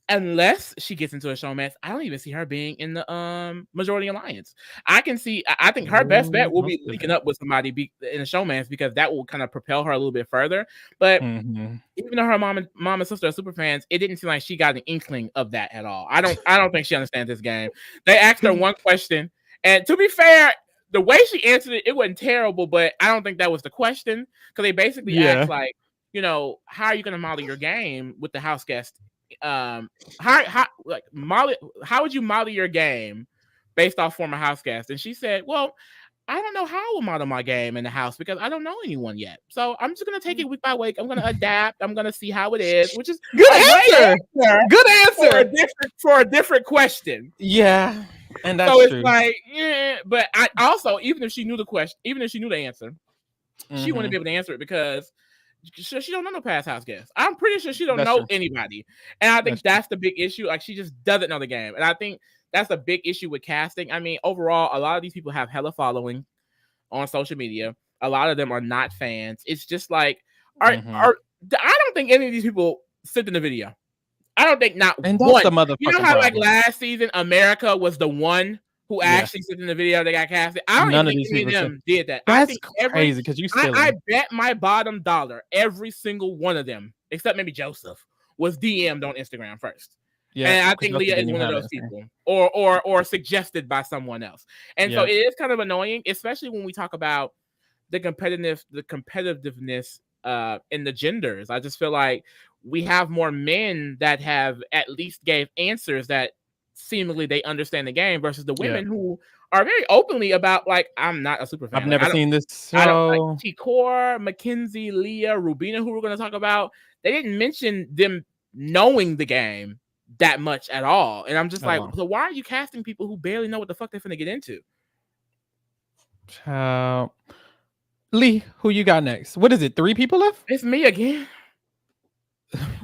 unless she gets into a showmance, I don't even see her being in the majority alliance. I think her best bet will be linking up with somebody in a showmance, because that will kind of propel her a little bit further. But even though her mom and sister are super fans, it didn't seem like she got an inkling of that at all. I don't think she understands this game. They asked her one question, and to be fair, the way she answered it wasn't terrible, but I don't think that was the question, because they basically asked like, how are you going to model your game with the house guest? How would you model your game based off former house guests? And she said, well, I don't know how I will model my game in the house because I don't know anyone yet. So I'm just going to take it week by week. I'm going to adapt. I'm going to see how it is, which is good answer. Good answer for a different question. Yeah. And that's so it's true. Like, but I also, even if she knew the question, even if she knew the answer, she wouldn't be able to answer it because she don't know no past house guests. I'm pretty sure she don't know anybody. And I think that's the big issue. Like, she just doesn't know the game. And I think that's a big issue with casting. I mean, overall, a lot of these people have hella following on social media. A lot of them are not fans. It's just like, I don't think any of these people sit in the video. I don't think not and one. The motherfucking you know how like last season, America was the one who actually sit in the video that got casted. I don't think any of them did that. That's crazy because you still. I bet my bottom dollar every single one of them except maybe Joseph, was DM'd on Instagram first. Yeah, and I think Leah is one of those people, or suggested by someone else. And so it is kind of annoying, especially when we talk about the competitiveness in the genders. I just feel like we have more men that have at least gave answers that seemingly they understand the game versus the women who are very openly about, like, I'm not a super fan. I've never seen this show. I don't like Tor, McKenzie, Leah, Rubina, who we're going to talk about. They didn't mention them knowing the game that much at all. And I'm just like, so why are you casting people who barely know what the fuck they're finna get into? Lee, who you got next? What is it? 3 people left? It's me again.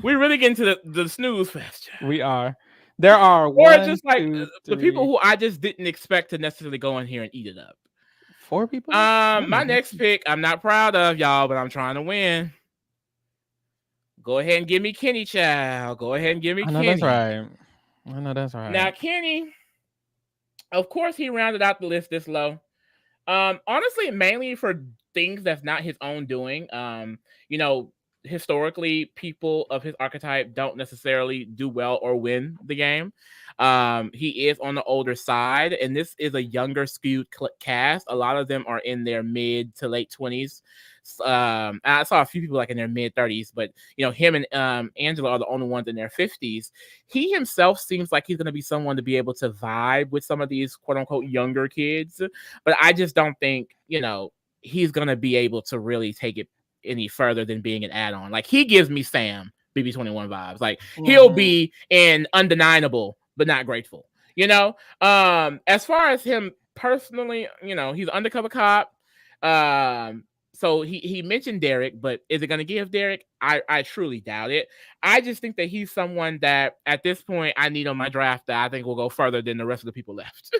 We're really getting to the snooze fest. We are. There are just like 2, the people who I just didn't expect to necessarily go in here and eat it up. 4 people? My next pick, I'm not proud of, y'all, but I'm trying to win. Go ahead and give me Kenny, child. Go ahead and give me Kenny. That's right. I know that's right. Now, Kenny, of course, he rounded out the list this low. Honestly, mainly for things that's not his own doing. You know, historically, people of his archetype don't necessarily do well or win the game. He is on the older side, and this is a younger skewed cast. A lot of them are in their mid to late 20s. I saw a few people like in their mid 30s, but you know, him and Angela are the only ones in their 50s. He himself seems like he's going to be someone to be able to vibe with some of these quote unquote younger kids, but I just don't think, you know, he's going to be able to really take it any further than being an add-on. Like, he gives me Sam BB21 vibes. Like, he'll be in Undeniable but not Grateful, you know. As far as him personally, you know, he's an undercover cop. So he mentioned Derek, but is it going to give Derek? I truly doubt it. I just think that he's someone that at this point I need on my draft that I think will go further than the rest of the people left.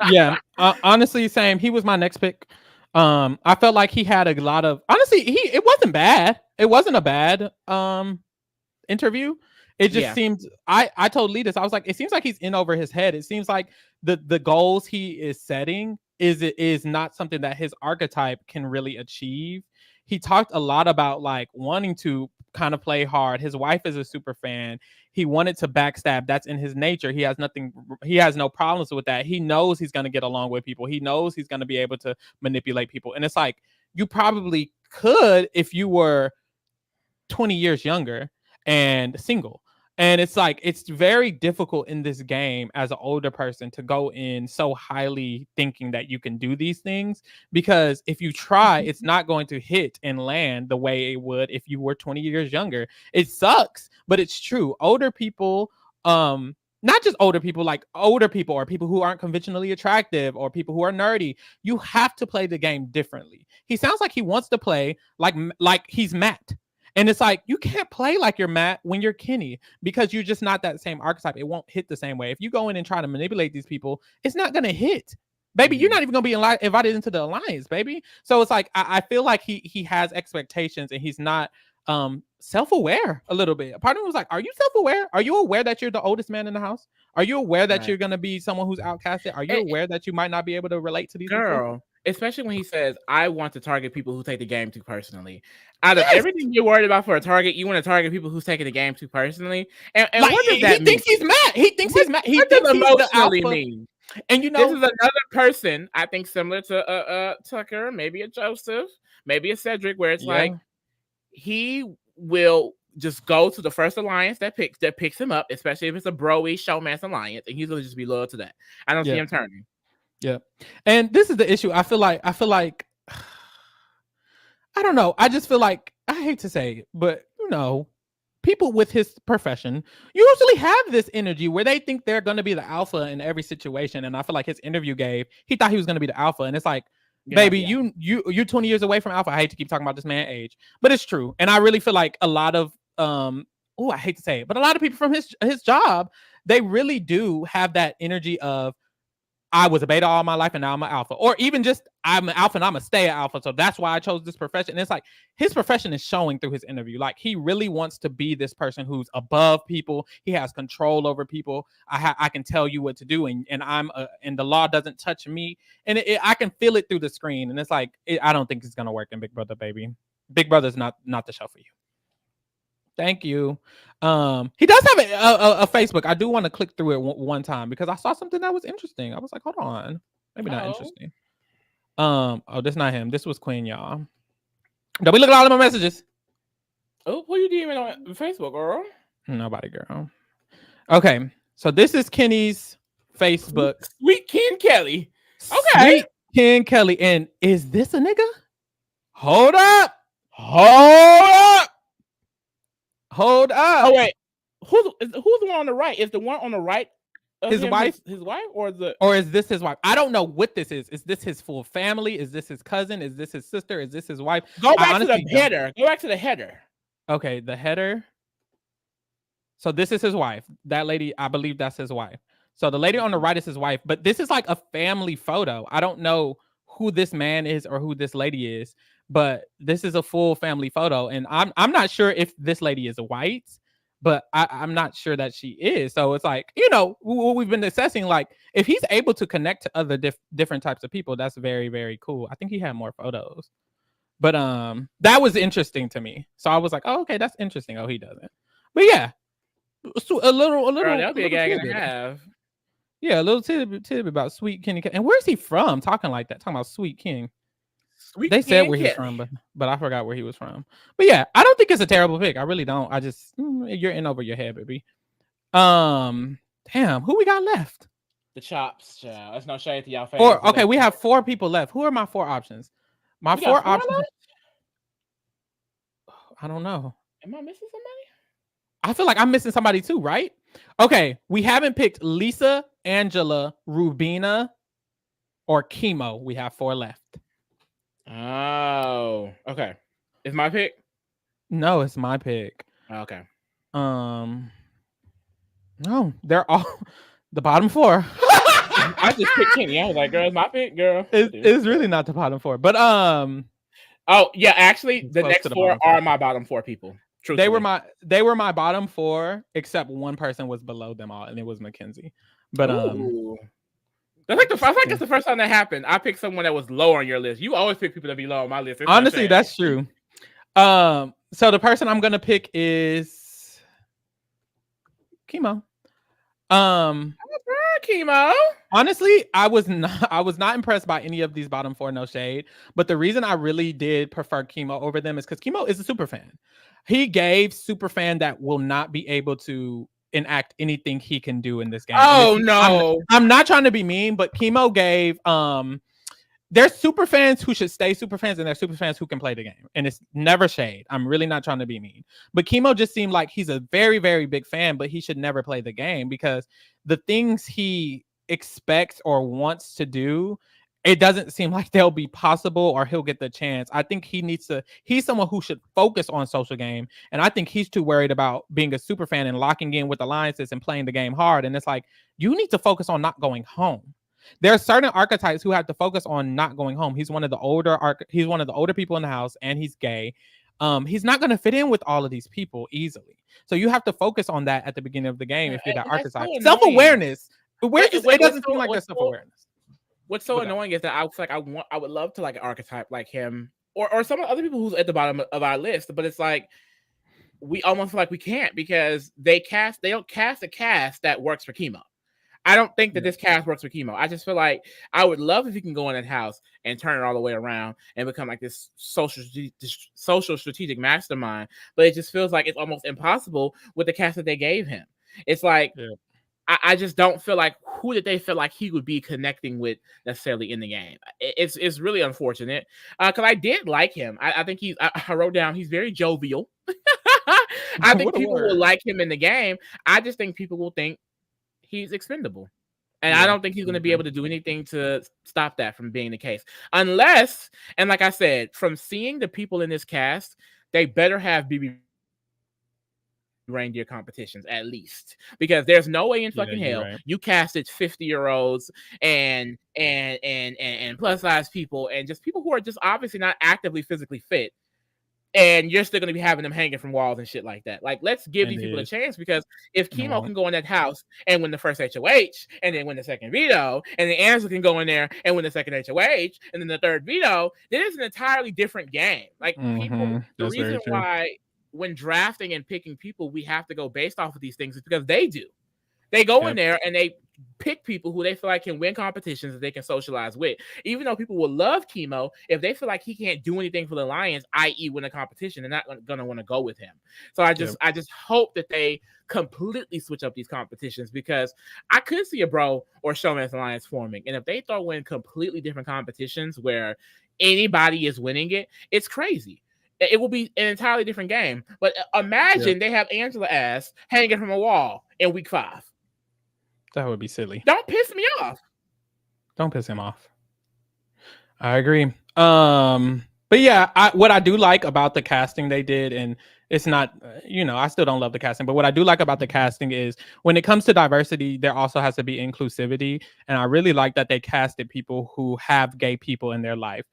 Yeah, honestly, same. He was my next pick. I felt like he had a lot of, honestly, it wasn't bad. It wasn't a bad interview. It just seemed, I told Lee this, I was like, it seems like he's in over his head. It seems like the goals he is setting is not something that his archetype can really achieve. He talked a lot about like wanting to kind of play hard. His wife is a super fan. He wanted to backstab. That's in his nature. He has no problems with that. He knows he's going to get along with people. He knows he's going to be able to manipulate people. And it's like, you probably could if you were 20 years younger and single. And it's like, it's very difficult in this game as an older person to go in so highly thinking that you can do these things, because if you try, it's not going to hit and land the way it would if you were 20 years younger. It sucks, but it's true. Older people, not just older people, like older people or people who aren't conventionally attractive or people who are nerdy, you have to play the game differently. He sounds like he wants to play like he's Matt. And it's like, you can't play like you're Matt when you're Kenny, because you're just not that same archetype. It won't hit the same way. If you go in and try to manipulate these people, it's not going to hit. Baby, you're not even going to be invited into the alliance, baby. So it's like, I feel like he has expectations and he's not self-aware a little bit. Part of me was like, are you self-aware? Are you aware that you're the oldest man in the house? Are you aware that you're going to be someone who's outcasted? Are you aware that you might not be able to relate to these people? Especially when he says, I want to target people who take the game too personally. Out of everything you're worried about for a target, you want to target people who's taking the game too personally. And like, what does that mean? He thinks he's mad. He thinks he's mad. He thinks he's the alpha. Mean? And you know, this is another person, I think, similar to Tucker, maybe a Joseph, maybe a Cedric, where it's like, he will just go to the first alliance that picks him up, especially if it's a bro-y showman's alliance, and he's gonna just be loyal to that. I don't see him turning. Yeah. And this is the issue. I feel like I don't know. I just feel like, I hate to say it, but you know, people with his profession usually have this energy where they think they're going to be the alpha in every situation. And I feel like his interview he thought he was going to be the alpha. And it's like, baby, you're 20 years away from alpha. I hate to keep talking about this man's age, but it's true. And I really feel like a lot of, I hate to say it, but a lot of people from his job, they really do have that energy of, I was a beta all my life and now I'm an alpha, or even just I'm an alpha and I'm gonna stay an alpha. So that's why I chose this profession. And it's like, his profession is showing through his interview. Like, he really wants to be this person who's above people. He has control over people. I can tell you what to do, and and the law doesn't touch me. And I can feel it through the screen. And it's like, I don't think it's gonna work in Big Brother, baby. Big Brother's not the show for you. Thank you. He does have a Facebook. I do want to click through it one time because I saw something that was interesting. I was like, hold on, maybe not interesting. Oh, this not him. This was Quinn, y'all. Don't be looking at all of my messages. Oh, who you DMing on Facebook, girl? Nobody, girl. Okay, so this is Kenny's Facebook. Sweet Ken Kelly. Okay. Sweet Ken Kelly. And is this a nigga? Hold up. Oh, wait. Who's the one on the right? Is the one on the right his wife? His wife? Or is this his wife? I don't know what this is. Is this his full family? Is this his cousin? Is this his sister? Is this his wife? Go back to the header. Go back to the header. Okay, the header. So this is his wife. That lady, I believe that's his wife. So the lady on the right is his wife, but this is like a family photo. I don't know who this man is or who this lady is, but this is a full family photo. And I'm not sure if this lady is white, but I'm not sure that she is. So it's like, you know, what we've been assessing, like if he's able to connect to other different types of people, that's very, very cool. I think he had more photos, but that was interesting to me. So I was like, oh, okay, that's interesting. Oh, he doesn't. But yeah, a little. Girl, that'll be a gag and a half. Yeah, a little tidbit about Sweet King. And where's he from? Talking like that, talking about Sweet King. They said where he's from, but I forgot where he was from. But yeah, I don't think it's a terrible pick. I really don't. I just you're in over your head, baby. Damn, who we got left? The chops, child. That's no shade to y'all. Okay, we have 4 people left. Who are my 4 options? My 4 options. Left? I don't know. Am I missing somebody? I feel like I'm missing somebody too, right? Okay, we haven't picked Lisa, Angela, Rubina, or Kimo. We have 4 left. Oh, okay. Is my pick? No, it's my pick. Okay. No, they're all the bottom 4. I just picked Kenny. I was like, girl, it's my pick, girl. It's really not the bottom 4, but oh yeah, actually, the next 4 are my bottom 4 people. Truthfully. They were my bottom 4, except one person was below them all, and it was McKenzie. But that's like the first time that happened. I picked someone that was lower on your list. You always pick people that be low on my list. Honestly, that's true. So the person I'm gonna pick is Kimo. Kimo. Honestly, I was not impressed by any of these bottom 4. No shade, but the reason I really did prefer Kimo over them is because Kimo is a super fan. He gave super fan that will not be able to enact anything he can do in this game. Oh no, I'm not trying to be mean, but Kimo gave there's super fans who should stay super fans, and there's super fans who can play the game, and it's never shade. I'm really not trying to be mean, but Kimo just seemed like he's a very, very big fan, but he should never play the game because the things he expects or wants to do, it doesn't seem like they'll be possible or he'll get the chance. I think he's someone who should focus on social game. And I think he's too worried about being a super fan and locking in with alliances and playing the game hard. And it's like, you need to focus on not going home. There are certain archetypes who have to focus on not going home. He's one of the older people in the house, and he's gay. He's not going to fit in with all of these people easily. So you have to focus on that at the beginning of the game if you're that archetype. So self-awareness. It doesn't seem like there's self-awareness. What's so annoying is that I was like, I would love to like an archetype like him or some other people who's at the bottom of our list, but it's like we almost feel like we can't because they don't cast a cast that works for Kimo. I don't think that this cast works for Kimo. I just feel like I would love if he can go in that house and turn it all the way around and become like this social strategic mastermind. But it just feels like it's almost impossible with the cast that they gave him. It's like I just don't feel like who did they feel like he would be connecting with necessarily in the game. It's really unfortunate because I did like him. I think I wrote down he's very jovial. I think people will like him in the game. I just think people will think he's expendable. And I don't think he's going to be able to do anything to stop that from being the case. Unless, and like I said, from seeing the people in this cast, they better have BB reindeer competitions at least, because there's no way in fucking hell you casted 50-year-olds and plus size people and just people who are just obviously not actively physically fit, and you're still going to be having them hanging from walls and shit like that. Like, let's give these people a chance, because if Kimo can go in that house and win the first HOH and then win the second veto, and then Angela can go in there and win the second HOH and then the third veto, then it's an entirely different game. Like, people, the reason why when drafting and picking people, we have to go based off of these things because they do. They go in there and they pick people who they feel like can win competitions that they can socialize with. Even though people will love Kimo, if they feel like he can't do anything for the Lions, i.e. win a competition, they're not going to want to go with him. So I just hope that they completely switch up these competitions because I could see a bro or showman's alliance forming. And if they throw in completely different competitions where anybody is winning it, it's crazy. It will be an entirely different game. But imagine they have Angela ass hanging from a wall in week 5. That would be silly. Don't piss me off. Don't piss him off. I agree. But yeah, what I do like about the casting they did, and it's not, I still don't love the casting, but what I do like about the casting is when it comes to diversity, there also has to be inclusivity. And I really like that they casted people who have gay people in their life.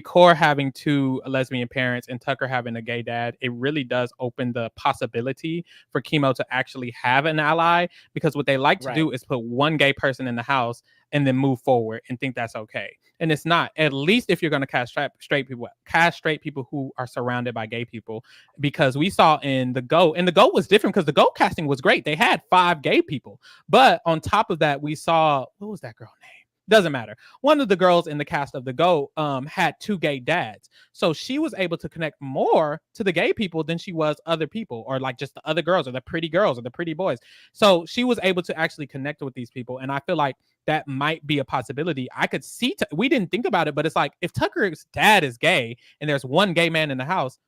Tor having 2 lesbian parents and Tucker having a gay dad, it really does open the possibility for Kimo to actually have an ally, because what they like to do is put one gay person in the house and then move forward and think that's okay. And it's not. At least if you're going to cast straight people, cast straight people who are surrounded by gay people, because we saw in the GOAT, and the GOAT was different because the GOAT casting was great. They had 5 gay people. But on top of that, we saw, what was that girl name? Doesn't matter. One of the girls in the cast of the GOAT had 2 gay dads. So she was able to connect more to the gay people than she was other people, or like just the other girls or the pretty girls or the pretty boys. So she was able to actually connect with these people. And I feel like that might be a possibility. I could see, we didn't think about it, but it's like if Tucker's dad is gay and there's one gay man in the house,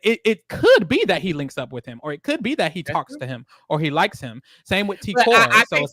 it could be that he links up with him, or it could be that he talks to him, or he likes him. Same with Tor. I think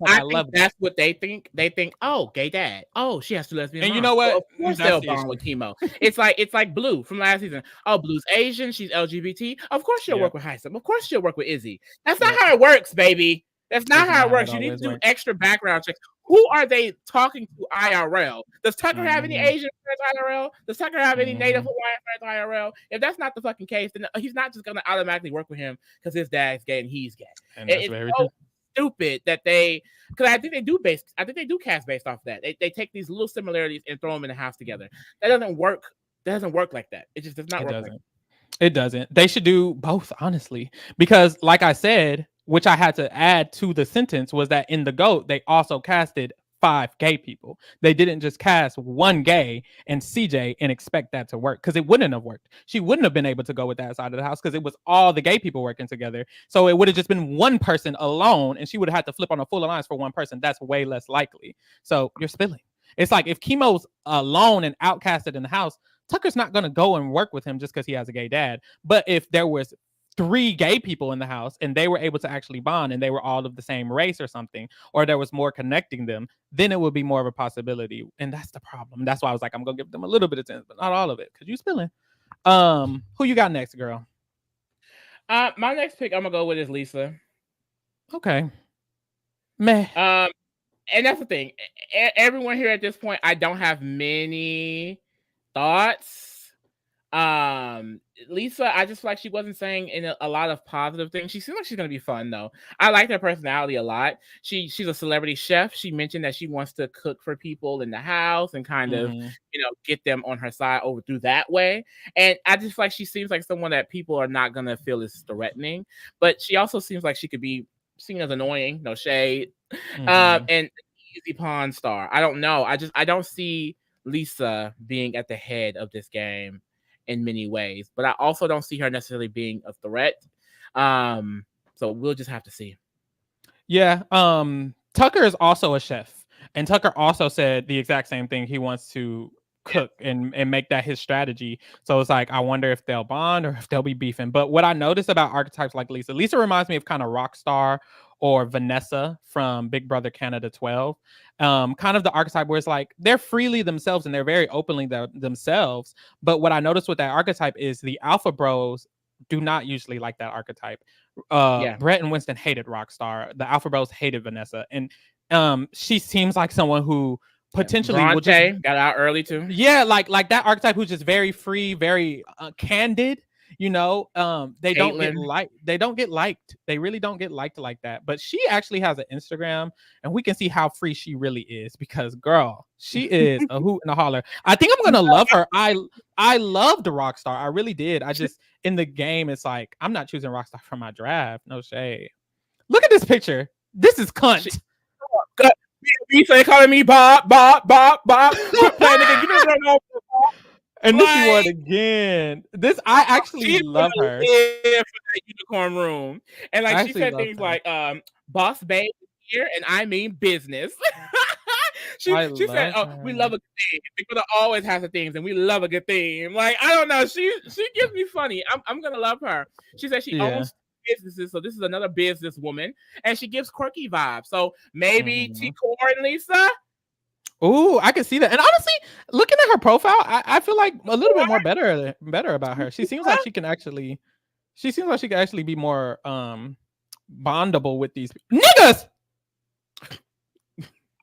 that's what they think. They think, oh, gay dad. Oh, she has 2 lesbian moms. And you know what? Well, of course they'll bond with Kimo. It's like Blue from last season. Oh, Blue's Asian. She's LGBT. Of course she'll work with Hyson. Of course she'll work with Izzy. That's not how it works, baby. That's not how it works. You need to do extra background checks. Who are they talking to IRL? Does Tucker have any Asian friends IRL? Does Tucker have any Native Hawaiian friends IRL? If that's not the fucking case, then he's not just going to automatically work with him because his dad's gay and he's gay. And it's so stupid that because I think they do cast based off of that. They take these little similarities and throw them in the house together. That doesn't work. That doesn't work like that. It just does not work like that. It doesn't. They should do both, honestly, because like I said, which I had to add to the sentence, was that in the GOAT, they also casted 5 gay people. They didn't just cast 1 gay and CJ and expect that to work, because it wouldn't have worked. She wouldn't have been able to go with that side of the house because it was all the gay people working together. So it would have just been one person alone, and she would have had to flip on a full alliance for one person. That's way less likely. So you're spilling. It's like if Kimo's alone and outcasted in the house, Tucker's not going to go and work with him just because he has a gay dad. But if there was 3 gay people in the house and they were able to actually bond and they were all of the same race or something, or there was more connecting them, then it would be more of a possibility. And that's the problem. That's why I was like, I'm going to give them a little bit of chance, but not all of it, because you spilling. Who you got next, girl? My next pick I'm going to go with is Lisa. Okay. Meh. And that's the thing. Everyone here at this point, I don't have many thoughts. Lisa, I just feel like she wasn't saying in a lot of positive things. She seems like she's gonna be fun though. I like her personality a lot. She's a celebrity chef. She mentioned that she wants to cook for people in the house and kind of get them on her side over through that way. And I just feel like she seems like someone that people are not gonna feel is threatening. But she also seems like she could be seen as annoying, no shade. And easy pawn star. I don't know. I don't see Lisa being at the head of this game in many ways, but I also don't see her necessarily being a threat. So we'll just have to see. Yeah. Tucker is also a chef, and Tucker also said the exact same thing. He wants to cook and make that his strategy. So it's like, I wonder if they'll bond or if they'll be beefing. But what I noticed about archetypes like Lisa reminds me of kind of Rockstar or Vanessa from Big Brother Canada 12. Kind of the archetype where it's like they're freely themselves and they're very openly themselves. But what I noticed with that archetype is the alpha bros do not usually like that archetype. Brett and Winston hated Rockstar. The alpha bros hated Vanessa. And she seems like someone who potentially would just got out early too. Yeah, like that archetype who's just very free, very candid. they don't get liked. They don't get liked. They really don't get liked like that. But she actually has an Instagram, and we can see how free she really is, because girl, she is a hoot and a holler. I think I'm gonna love her. I love the Rockstar. I really did. I just, in the game, it's like, I'm not choosing Rockstar for my draft. No shade. Look at this picture. This is cunt. You say calling me Bob. Quit playing again. You don't know. And this she won again. This, I actually love her. For that unicorn room, and like she said things like, "Boss babe here," and I mean business. she said, "Oh, we love a good theme. We're gonna always have the themes, and we love a good theme." Like, I don't know. She gives me funny. I'm gonna love her. She said she owns businesses, so this is another businesswoman, and she gives quirky vibes. So maybe Tor and Lisa. Oh, I can see that. And honestly, looking at her profile, I feel like a little bit more better about her. She seems like she can actually be more bondable with these niggas.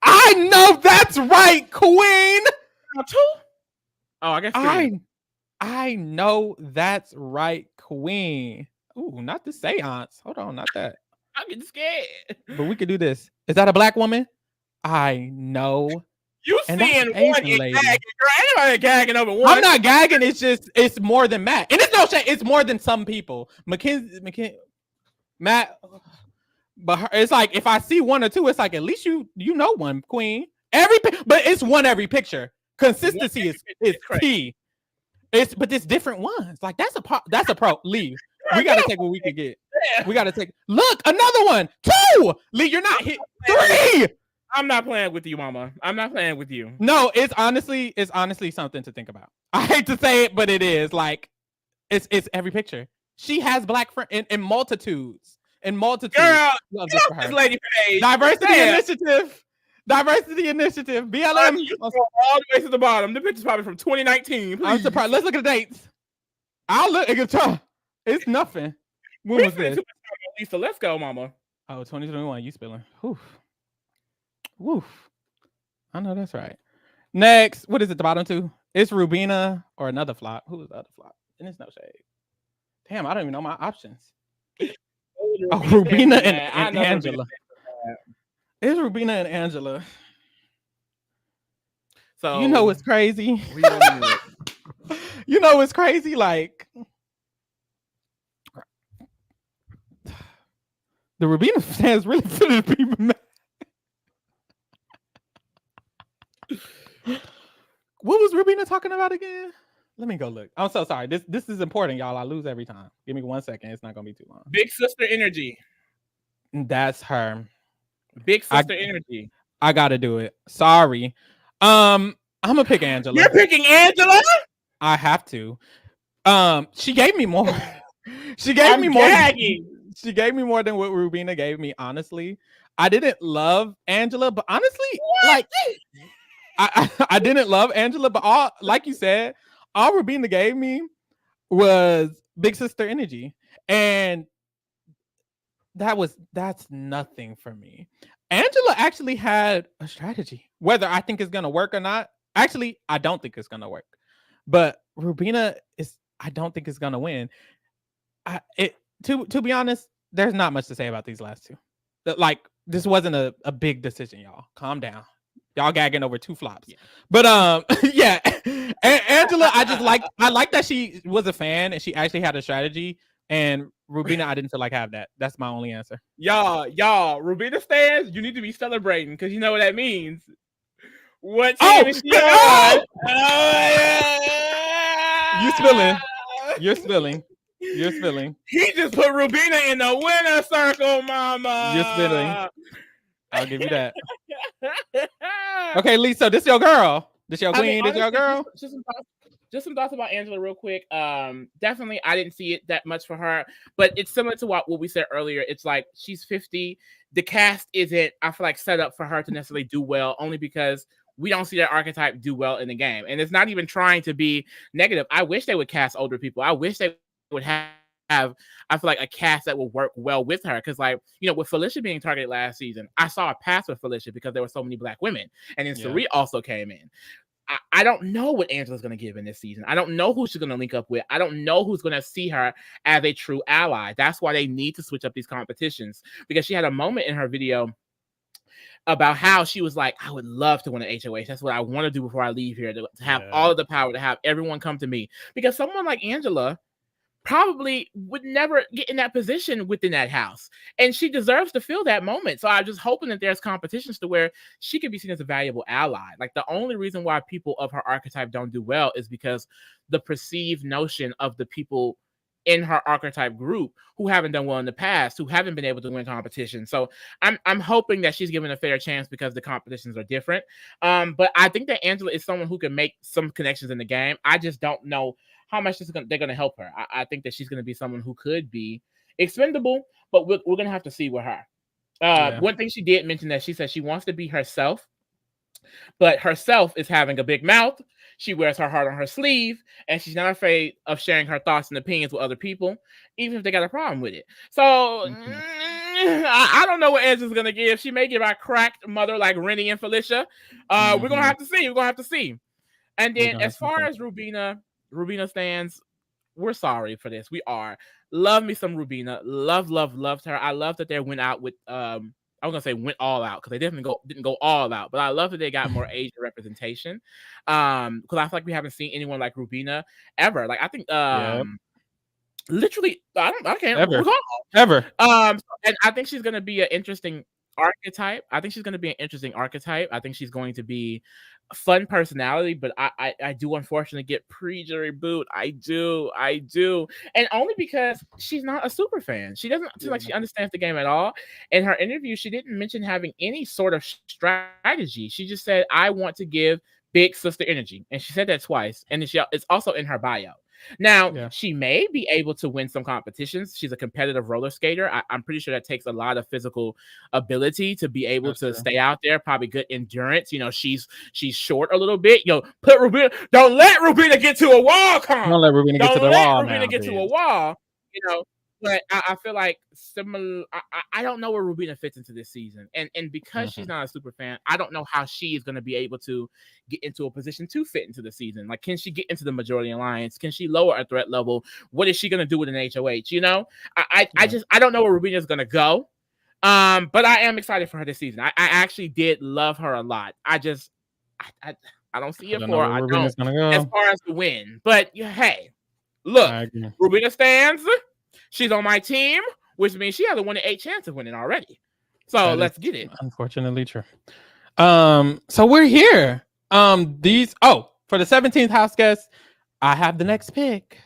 I know that's right, Queen. Oh, I guess I know that's right, Queen. Ooh, not the seance. Hold on, not that. I'm getting scared. But we could do this. Is that a black woman? I know. You seeing one gagging, girl? Anybody gagging over one? I'm not gagging. It's more than Matt, and it's no shame. It's more than some people. McKenzie, Matt. But it's like, if I see one or two, it's like, at least you know one, Queen. But it's one every picture. Consistency is key. But it's different ones. Like, that's a pro. Lee, we gotta take what we can get. We gotta take. Look, another one. 2. Lee, you're not hit. 3. I'm not playing with you, mama. I'm not playing with you. No, it's honestly something to think about. I hate to say it, but it is. Like, it's every picture. She has black friends in multitudes. Girl, love this for her. This lady page. Diversity initiative. BLM. All the way to the bottom. The picture's probably from 2019. Please. I'm surprised. Let's look at the dates. I'll look. It's nothing. When was this? Lisa, let's go, mama. Oh, 2021. You spilling. Woof. I know that's right. Next, what is it? The bottom 2? It's Rubina or another flop. Who is the other flop? And it's no shade. Damn, I don't even know my options. Oh, Rubina and Angela. It's Rubina and Angela. So you know it's crazy. You know it's crazy. Like, the Rubina fans really feeling people mad. What was Rubina talking about again? Let me go look. I'm so sorry. This is important, y'all. I lose every time. Give me 1 second. It's not gonna be too long. Big sister energy. That's her. Big sister energy. I gotta do it. Sorry. I'm gonna pick Angela. You're picking Angela? I have to. She gave me more. She gave me more. She gave me more than what Rubina gave me. Honestly, I didn't love Angela, but honestly, like, I didn't love Angela, but all, like you said, all Rubina gave me was big sister energy, and that's nothing for me. Angela actually had a strategy. Whether I think it's gonna work or not, actually, I don't think it's gonna work. But Rubina I don't think it's gonna win. To be honest, there's not much to say about these last two. Like, this wasn't a big decision, y'all. Calm down. Y'all gagging over 2 flops. Yeah. But yeah. Angela, I like that she was a fan and she actually had a strategy. And Rubina, I didn't feel like have that. That's my only answer. Y'all, Rubina fans, you need to be celebrating, because you know what that means. What? You're spilling. He just put Rubina in the winner circle, mama. You're spilling. I'll give you that. Okay, Lisa, this your girl. This your queen. This your girl. Just some thoughts about Angela real quick. Definitely, I didn't see it that much for her, but it's similar to what we said earlier. It's like, she's 50. The cast isn't, I feel like, set up for her to necessarily do well, only because we don't see that archetype do well in the game. And it's not even trying to be negative. I wish they would cast older people. I wish they would have, I feel like, a cast that would work well with her. Because, like, you know, with Felicia being targeted last season, I saw a pass with Felicia because there were so many black women. And then Sari also came in. I don't know what Angela's going to give in this season. I don't know who she's going to link up with. I don't know who's going to see her as a true ally. That's why they need to switch up these competitions, because she had a moment in her video about how she was like, I would love to win an HOH. That's what I want to do before I leave here, to have all of the power, to have everyone come to me. Because someone like Angela probably would never get in that position within that house. And she deserves to feel that moment. So I'm just hoping that there's competitions to where she can be seen as a valuable ally. Like, the only reason why people of her archetype don't do well is because the perceived notion of the people in her archetype group who haven't done well in the past, who haven't been able to win competition. So I'm hoping that she's given a fair chance because the competitions are different. But I think that Angela is someone who can make some connections in the game. I just don't know how much they're going to help her. I think that she's going to be someone who could be expendable, but we're going to have to see with her. One thing she did mention, that she said she wants to be herself, but herself is having a big mouth. She wears her heart on her sleeve, and she's not afraid of sharing her thoughts and opinions with other people, even if they got a problem with it. So I don't know what Angela's going to give. She may give our cracked mother like Rennie and Felicia. We're going to have to see. We're going to have to see. And then as far as Rubina stands, we're sorry for this. We are. Love me some Rubina. Loved her. I love that they went out with I was gonna say went all out, because they definitely didn't go all out, but I love that they got more Asian representation. Because I feel like we haven't seen anyone like Rubina ever. Like, I think literally I can't ever. And I think she's gonna be an interesting archetype. I think she's going to be a fun personality, but I do unfortunately get pre-jury boot. I do. And only because she's not a super fan. She doesn't seem like she understands the game at all. In her interview, she didn't mention having any sort of strategy. She just said, I want to give big sister energy. And she said that twice. And it's also in her bio. Now, she may be able to win some competitions. She's a competitive roller skater. I'm pretty sure that takes a lot of physical ability to be able to stay out there. Probably good endurance. She's short a little bit. Put Rubina. Don't let Rubina get to a wall. Don't let Rubina get to the wall. Don't let Rubina get to a wall. But I feel like similar. I don't know where Rubina fits into this season, and because she's not a super fan, I don't know how she is going to be able to get into a position to fit into the season. Like, can she get into the majority alliance? Can she lower her threat level? What is she going to do with an HOH? I don't know where Rubina is going to go. But I am excited for her this season. I actually did love her a lot. I don't see it for her. I don't. As far as the win, but hey, look, Rubina stands. She's on my team, which means she has a 1 in 8 chance of winning already. So let's get it. Unfortunately true. So we're here. For the 17th house guest, I have the next pick.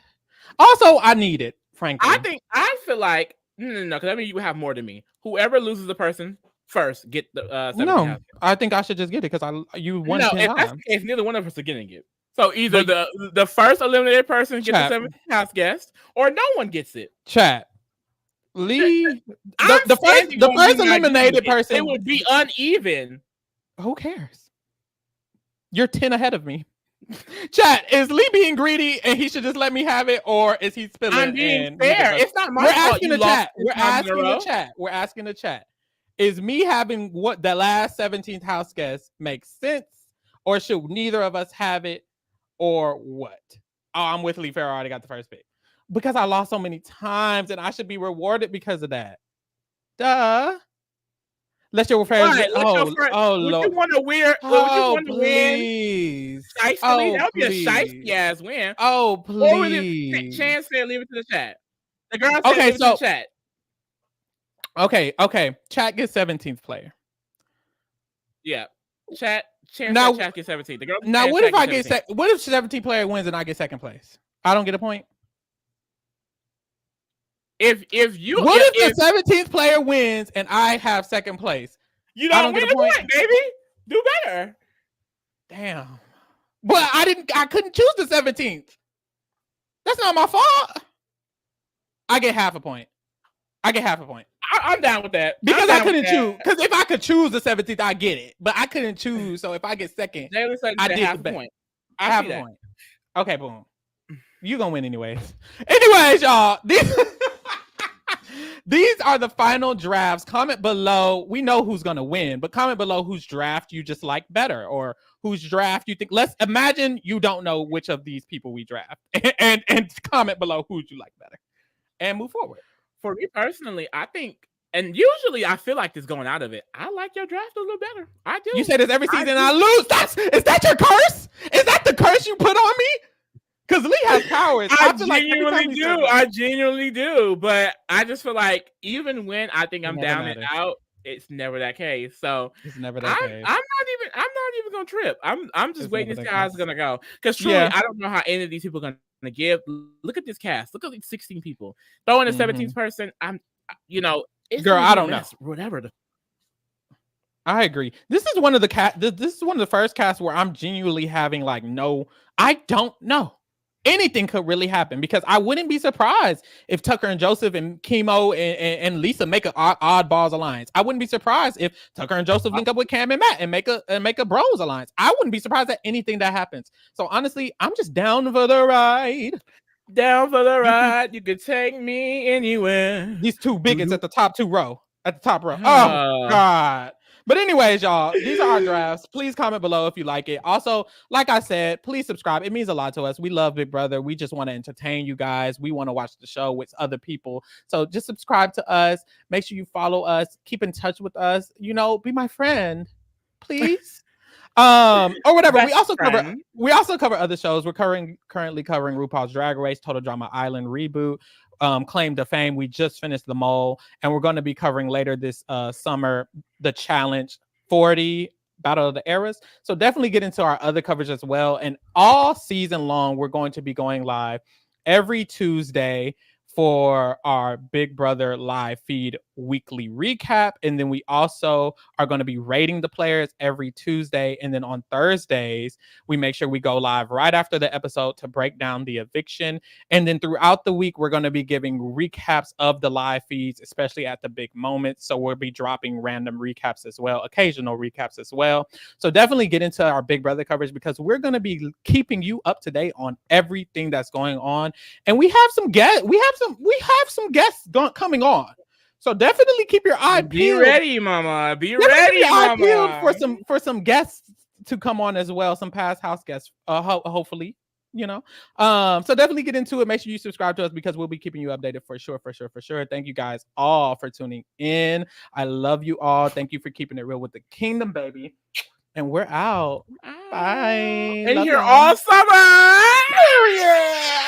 Also, I need it, frankly. I feel like no, because I mean, you have more than me. Whoever loses the person first get the 17th house guest. I think I should just get it because you won 10 times. If that's the case, neither one of us are getting it. So either the first eliminated person gets the 17th house guest, or no one gets it. Chat. Lee, the first eliminated person. It would be uneven. Who cares? You're 10 ahead of me. Chat, is Lee being greedy and he should just let me have it, or is he spilling? I'm being fair. It's not my fault. We're asking the chat. Is me having what the last 17th house guest makes sense, or should neither of us have it? Or what? Oh, I'm with Lee. Pharaoh already got the first pick. Because I lost so many times and I should be rewarded because of that. Duh. Let your friends win. Lord. Would you want to win? Please. That would be a shiesty ass win. Oh, please. Or Chance said leave it to the chat. The girl said leave it to the chat. Okay. Chat gets 17th player. Yeah. Chat gets 17. Now, what if I get what if 17th player wins and I get second place? I don't get a point. If the 17th player wins and I have second place? You don't get a point, baby. Do better. Damn. But I couldn't choose the 17th. That's not my fault. I get half a point. I'm down with that. Because I couldn't choose. Because if I could choose the 17th, I get it. But I couldn't choose. So if I get second, I did half a point. Half a point. Okay, boom. You're going to win anyways. Anyways, y'all. These these are the final drafts. Comment below. We know who's going to win, but comment below whose draft you just like better or whose draft you think. Let's imagine you don't know which of these people we draft and comment below who you like better and move forward. For me personally, I think, and usually I feel like this going out of it, I like your draft a little better. I do. You say this every season I lose. Is that your curse? Is that the curse you put on me? Because Lee has powers. I genuinely do. But I just feel like even when I think I'm down and out, it's never that case. So it's never that case. I'm not even gonna trip. I'm just waiting to see how it's gonna go. Because truly, I don't know how any of these people are gonna give. Look at this cast. Look at these 16 people. Throw in a 17th person. It's girl, I don't know. Whatever. I agree. This is one of the first casts where I'm genuinely having like I don't know. Anything could really happen because I wouldn't be surprised if Tucker and Joseph and Kimo and Lisa make an oddballs alliance. I wouldn't be surprised if Tucker and Joseph link up with Cam and Matt and make a bros alliance. I wouldn't be surprised at anything that happens. So honestly, I'm just down for the ride. Down for the ride. You could take me anywhere. These two bigots at the top row. Oh God. But anyways, y'all, these are our drafts. Please comment below if you like it. Also, like I said, please subscribe. It means a lot to us. We love Big Brother. We just want to entertain you guys. We want to watch the show with other people. So just subscribe to us. Make sure you follow us. Keep in touch with us. Be my friend, please. Or whatever. We also cover other shows. We're currently covering RuPaul's Drag Race, Total Drama Island reboot. Claim to Fame. We just finished The Mole, and we're going to be covering later this summer the Challenge 40 Battle of the Eras. So definitely get into our other coverage as well. And all season long, we're going to be going live every Tuesday for our Big Brother live feed weekly recap. And then we also are going to be rating the players every Tuesday. And then on Thursdays, we make sure we go live right after the episode to break down the eviction. And then throughout the week, we're going to be giving recaps of the live feeds, especially at the big moments. So we'll be dropping random recaps as well, occasional recaps as well. So definitely get into our Big Brother coverage because we're going to be keeping you up to date on everything that's going on. And we have some guests. We have some guests coming on. So definitely keep your eye peeled. Be ready, mama. Be ready, mama. For some guests to come on as well. Some past house guests, hopefully. So definitely get into it. Make sure you subscribe to us because we'll be keeping you updated for sure. Thank you guys all for tuning in. I love you all. Thank you for keeping it real with the kingdom, baby. And we're out. Bye. And you're all summer. Period.